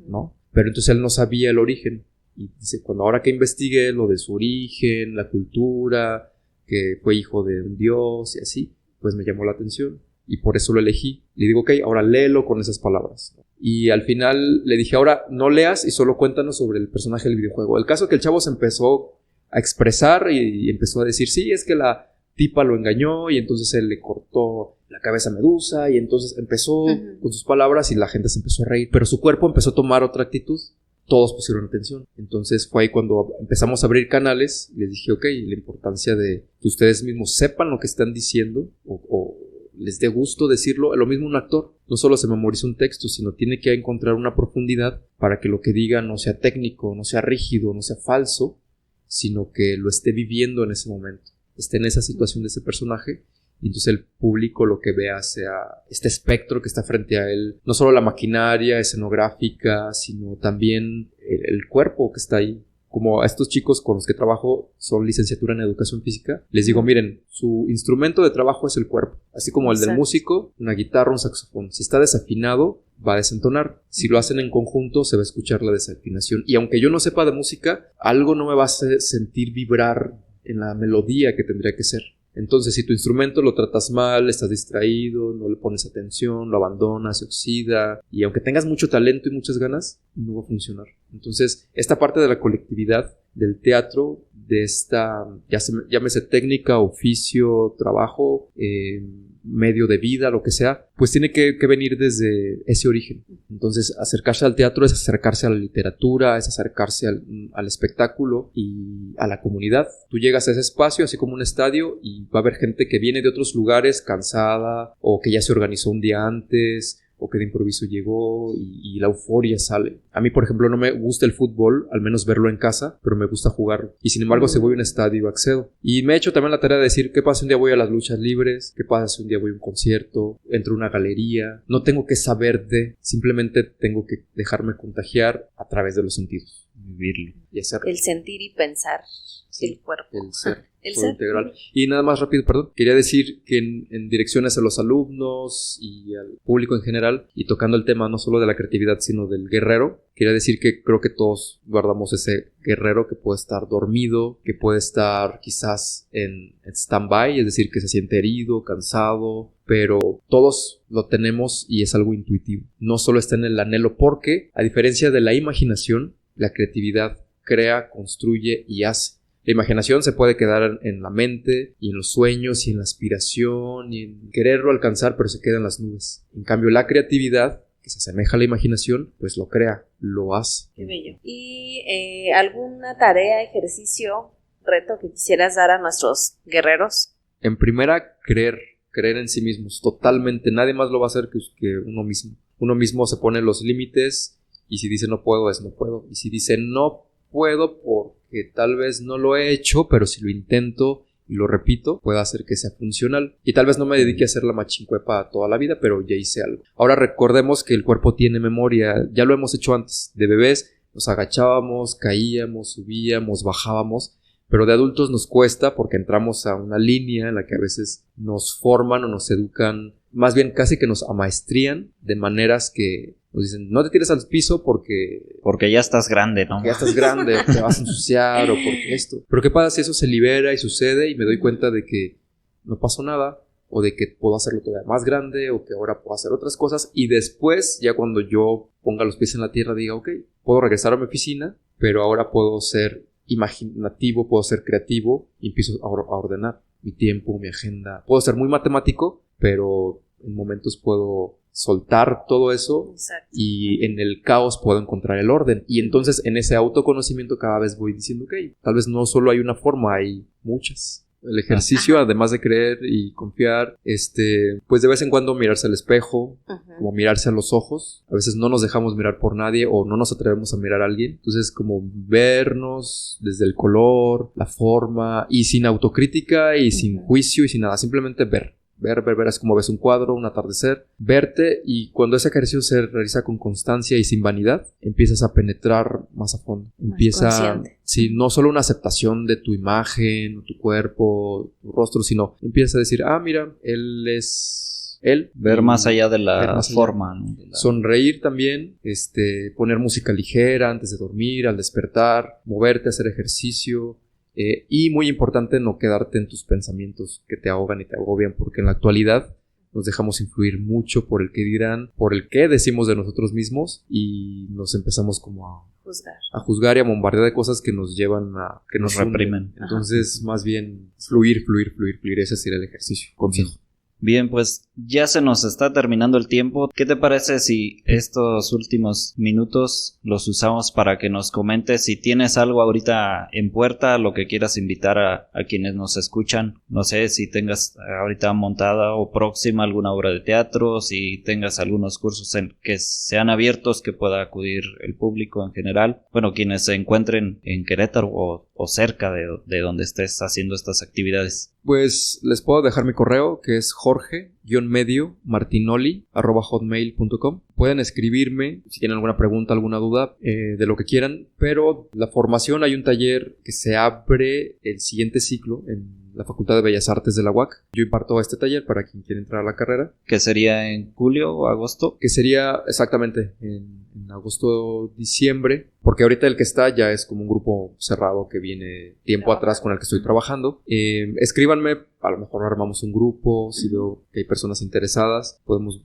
¿no? Pero entonces él no sabía el origen. Y dice, ahora que investigué lo de su origen, la cultura, que fue hijo de un dios y así, pues me llamó la atención. Y por eso lo elegí. Le digo, ok, ahora léelo con esas palabras. Y al final le dije, ahora no leas y solo cuéntanos sobre el personaje del videojuego. El caso es que el chavo se empezó a expresar y empezó a decir, sí, es que la tipa lo engañó y entonces él le cortó la cabeza a Medusa y entonces empezó con sus palabras y la gente se empezó a reír, pero su cuerpo empezó a tomar otra actitud. Todos pusieron atención. Entonces fue ahí cuando empezamos a abrir canales y les dije, ok, la importancia de que ustedes mismos sepan lo que están diciendo o les dé gusto decirlo. Lo mismo un actor, no solo se memoriza un texto, sino tiene que encontrar una profundidad para que lo que diga no sea técnico, no sea rígido, no sea falso, sino que lo esté viviendo en ese momento, esté en esa situación de ese personaje. Y entonces el público lo que vea sea este espectro que está frente a él, no solo la maquinaria escenográfica, sino también el cuerpo que está ahí. Como a estos chicos con los que trabajo son licenciatura en educación física, les digo, miren, su instrumento de trabajo es el cuerpo, así como el del músico, una guitarra, un saxofón. Si está desafinado, va a desentonar. Si lo hacen en conjunto, se va a escuchar la desafinación. Y aunque yo no sepa de música, algo no me va a hacer sentir vibrar en la melodía que tendría que ser. Entonces, si tu instrumento lo tratas mal, estás distraído, no le pones atención, lo abandonas, se oxida, y aunque tengas mucho talento y muchas ganas, no va a funcionar. Entonces, esta parte de la colectividad del teatro, de esta, llámese técnica, oficio, trabajo, medio de vida, lo que sea, pues tiene que venir desde ese origen. Entonces, acercarse al teatro es acercarse a la literatura, es acercarse al espectáculo y a la comunidad. Tú llegas a ese espacio, así como un estadio, y va a haber gente que viene de otros lugares cansada, o que ya se organizó un día antes, o que de improviso llegó y la euforia sale. A mí, por ejemplo, no me gusta el fútbol, al menos verlo en casa, pero me gusta jugarlo. Y sin embargo, si voy a un estadio, accedo. Y me he hecho también la tarea de decir, ¿qué pasa si un día voy a las luchas libres? ¿Qué pasa si un día voy a un concierto? Entro a una galería. No tengo que saber simplemente tengo que dejarme contagiar a través de los sentidos. Vivirlo. Y hacerlo. El sentir y pensar, sí, el cuerpo. El ser. El Todo ser. Integral. Y nada más rápido, perdón. Quería decir que en direcciones a los alumnos y al público en general, y tocando el tema no solo de la creatividad, sino del guerrero, quería decir que creo que todos guardamos ese guerrero que puede estar dormido, que puede estar quizás en stand-by, es decir, que se siente herido, cansado, pero todos lo tenemos y es algo intuitivo. No solo está en el anhelo, porque, a diferencia de la imaginación, la creatividad crea, construye y hace. La imaginación se puede quedar en la mente y en los sueños y en la aspiración y en quererlo alcanzar, pero se queda en las nubes. En cambio, la creatividad, que se asemeja a la imaginación, pues lo crea, lo hace. Qué bello. ¿Y alguna tarea, ejercicio, reto que quisieras dar a nuestros guerreros? En primera, creer en sí mismos, totalmente. Nadie más lo va a hacer que uno mismo. Uno mismo se pone los límites y si dice no puedo, es no puedo. Y si dice no puedo porque tal vez no lo he hecho, pero si lo intento y lo repito, puede hacer que sea funcional. Y tal vez no me dedique a hacer la machincuepa toda la vida, pero ya hice algo. Ahora recordemos que el cuerpo tiene memoria. Ya lo hemos hecho antes. De bebés nos agachábamos, caíamos, subíamos, bajábamos. Pero de adultos nos cuesta porque entramos a una línea en la que a veces nos forman o nos educan, más bien casi que nos amaestrían de maneras que nos dicen, no te tires al piso porque ya estás grande, ¿no? Porque ya estás grande, te vas a ensuciar o porque esto. Pero ¿qué pasa si eso se libera y sucede y me doy cuenta de que no pasó nada o de que puedo hacerlo todavía más grande o que ahora puedo hacer otras cosas y después, ya cuando yo ponga los pies en la tierra, diga, ok, puedo regresar a mi oficina, pero ahora puedo ser imaginativo, puedo ser creativo y empiezo a ordenar mi tiempo, mi agenda. Puedo ser muy matemático, pero en momentos puedo soltar todo eso. Exacto. Y en el caos puedo encontrar el orden. Y entonces en ese autoconocimiento cada vez voy diciendo, ok, tal vez no solo hay una forma, hay muchas. El ejercicio, además de creer y confiar, pues de vez en cuando mirarse al espejo, como mirarse a los ojos. A veces no nos dejamos mirar por nadie o no nos atrevemos a mirar a alguien. Entonces, como vernos desde el color, la forma, y sin autocrítica y sin juicio y sin nada, simplemente ver. Ver, es como ves un cuadro, un atardecer, verte, y cuando ese ejercicio se realiza con constancia y sin vanidad, empiezas a penetrar más a fondo. Empieza, sí, no solo una aceptación de tu imagen, tu cuerpo, tu rostro, sino empiezas a decir, mira, él es él. Ver más allá de la forma, ¿no? Sonreír también, poner música ligera antes de dormir, al despertar, moverte, hacer ejercicio. Y muy importante, no quedarte en tus pensamientos que te ahogan y te agobian, porque en la actualidad nos dejamos influir mucho por el que dirán, por el que decimos de nosotros mismos, y nos empezamos como a juzgar y a bombardear de cosas que nos llevan a que nos reprimen. Entonces, más bien fluir, ese sería el ejercicio. Consejo. Bien, pues ya se nos está terminando el tiempo. ¿Qué te parece si estos últimos minutos los usamos para que nos comentes si tienes algo ahorita en puerta, lo que quieras invitar a quienes nos escuchan? No sé si tengas ahorita montada o próxima alguna obra de teatro, si tengas algunos cursos que sean abiertos que pueda acudir el público en general. Bueno, quienes se encuentren en Querétaro o cerca de donde estés haciendo estas actividades. Pues les puedo dejar mi correo, que es jorge-martinoli@hotmail.com. Pueden escribirme si tienen alguna pregunta, alguna duda, de lo que quieran, pero la formación, hay un taller que se abre el siguiente ciclo en la Facultad de Bellas Artes de la UAC. Yo imparto este taller para quien quiera entrar a la carrera. ¿Que sería en julio o agosto? Que sería exactamente en agosto, diciembre, porque ahorita el que está ya es como un grupo cerrado que viene tiempo atrás con el que estoy trabajando. Escríbanme, a lo mejor armamos un grupo, si veo que hay personas interesadas, podemos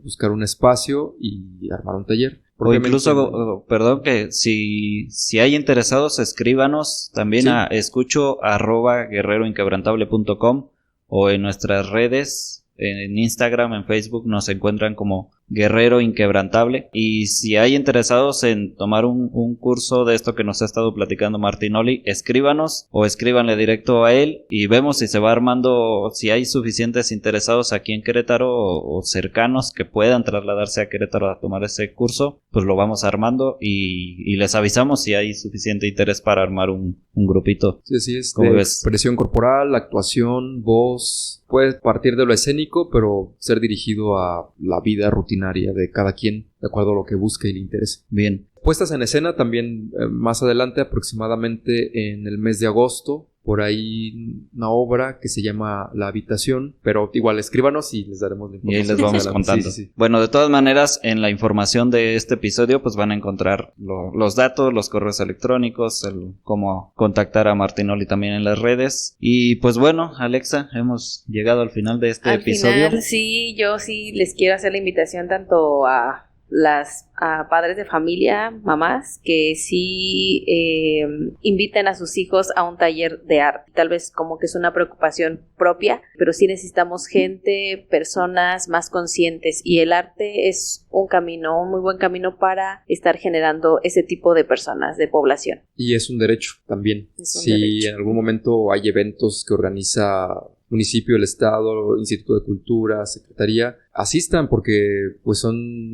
buscar un espacio y armar un taller. O incluso, perdón, que si hay interesados, escríbanos también a escucho@guerreroinquebrantable.com o en nuestras redes, en Instagram, en Facebook, nos encuentran como Guerrero Inquebrantable. Y si hay interesados en tomar un curso de esto que nos ha estado platicando Martinoli, escríbanos o escríbanle directo a él y vemos si se va armando, si hay suficientes interesados aquí en Querétaro o cercanos que puedan trasladarse a Querétaro a tomar ese curso, pues lo vamos armando y les avisamos si hay suficiente interés para armar un grupito. Sí, así es. De expresión corporal, actuación, voz. Puede partir de lo escénico, pero ser dirigido a la vida rutinaria de cada quien, de acuerdo a lo que busque y le interese. Bien. Puestas en escena también más adelante, aproximadamente en el mes de agosto, por ahí una obra que se llama La Habitación, pero igual escríbanos y les daremos la información. Y ahí les vamos contando. Sí. Bueno, de todas maneras, en la información de este episodio pues van a encontrar los datos, los correos electrónicos, cómo contactar a Martinoli también en las redes. Y pues bueno, Alexa, hemos llegado al final de este episodio. Al final, sí, yo sí les quiero hacer la invitación tanto a las padres de familia, mamás, que sí inviten a sus hijos a un taller de arte. Tal vez como que es una preocupación propia, pero sí necesitamos gente, personas más conscientes, y el arte es un camino, un muy buen camino para estar generando ese tipo de personas, de población. Y es un derecho también. Si derecho. en algún momento hay eventos que organiza municipio, el estado, Instituto de Cultura, Secretaría, asistan, porque pues son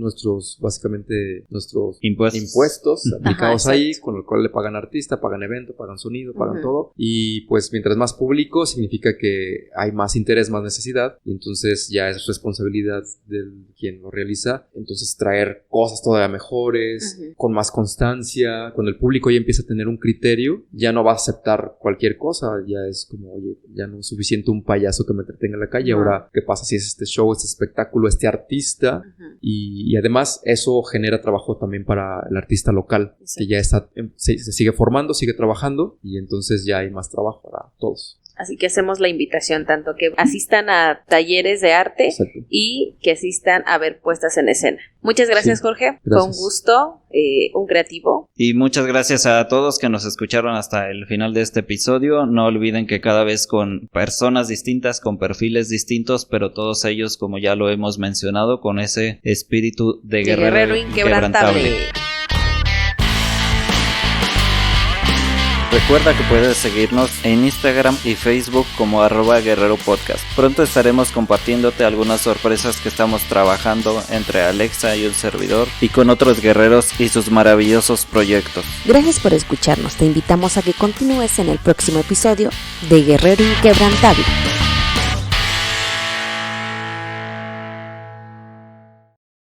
básicamente nuestros impuestos aplicados ahí, con el cual le pagan artista, pagan evento, pagan sonido, pagan todo, y pues mientras más público significa que hay más interés, más necesidad, y entonces ya es responsabilidad de quien lo realiza, entonces traer cosas todavía mejores, con más constancia. Cuando el público ya empieza a tener un criterio, ya no va a aceptar cualquier cosa, ya es como, oye, ya no es suficiente un payaso que me entretenga en la calle, ahora ¿qué pasa si es este show, este espectáculo, este artista? Y además eso genera trabajo también para el artista local. Exacto. Que ya está, se sigue formando, sigue trabajando, y entonces ya hay más trabajo para todos. Así que hacemos la invitación tanto que asistan a talleres de arte. Exacto. Y que asistan a ver puestas en escena. Muchas gracias, sí, Jorge. Gracias. Fue un gusto, un creativo. Y muchas gracias a todos que nos escucharon hasta el final de este episodio. No olviden que cada vez con personas distintas, con perfiles distintos, pero todos ellos, como ya lo hemos mencionado, con ese espíritu de guerrero inquebrantable. Recuerda que puedes seguirnos en Instagram y Facebook como @guerreropodcast. Pronto estaremos compartiéndote algunas sorpresas que estamos trabajando entre Alexa y un servidor, y con otros guerreros y sus maravillosos proyectos. Gracias por escucharnos. Te invitamos a que continúes en el próximo episodio de Guerrero Inquebrantable.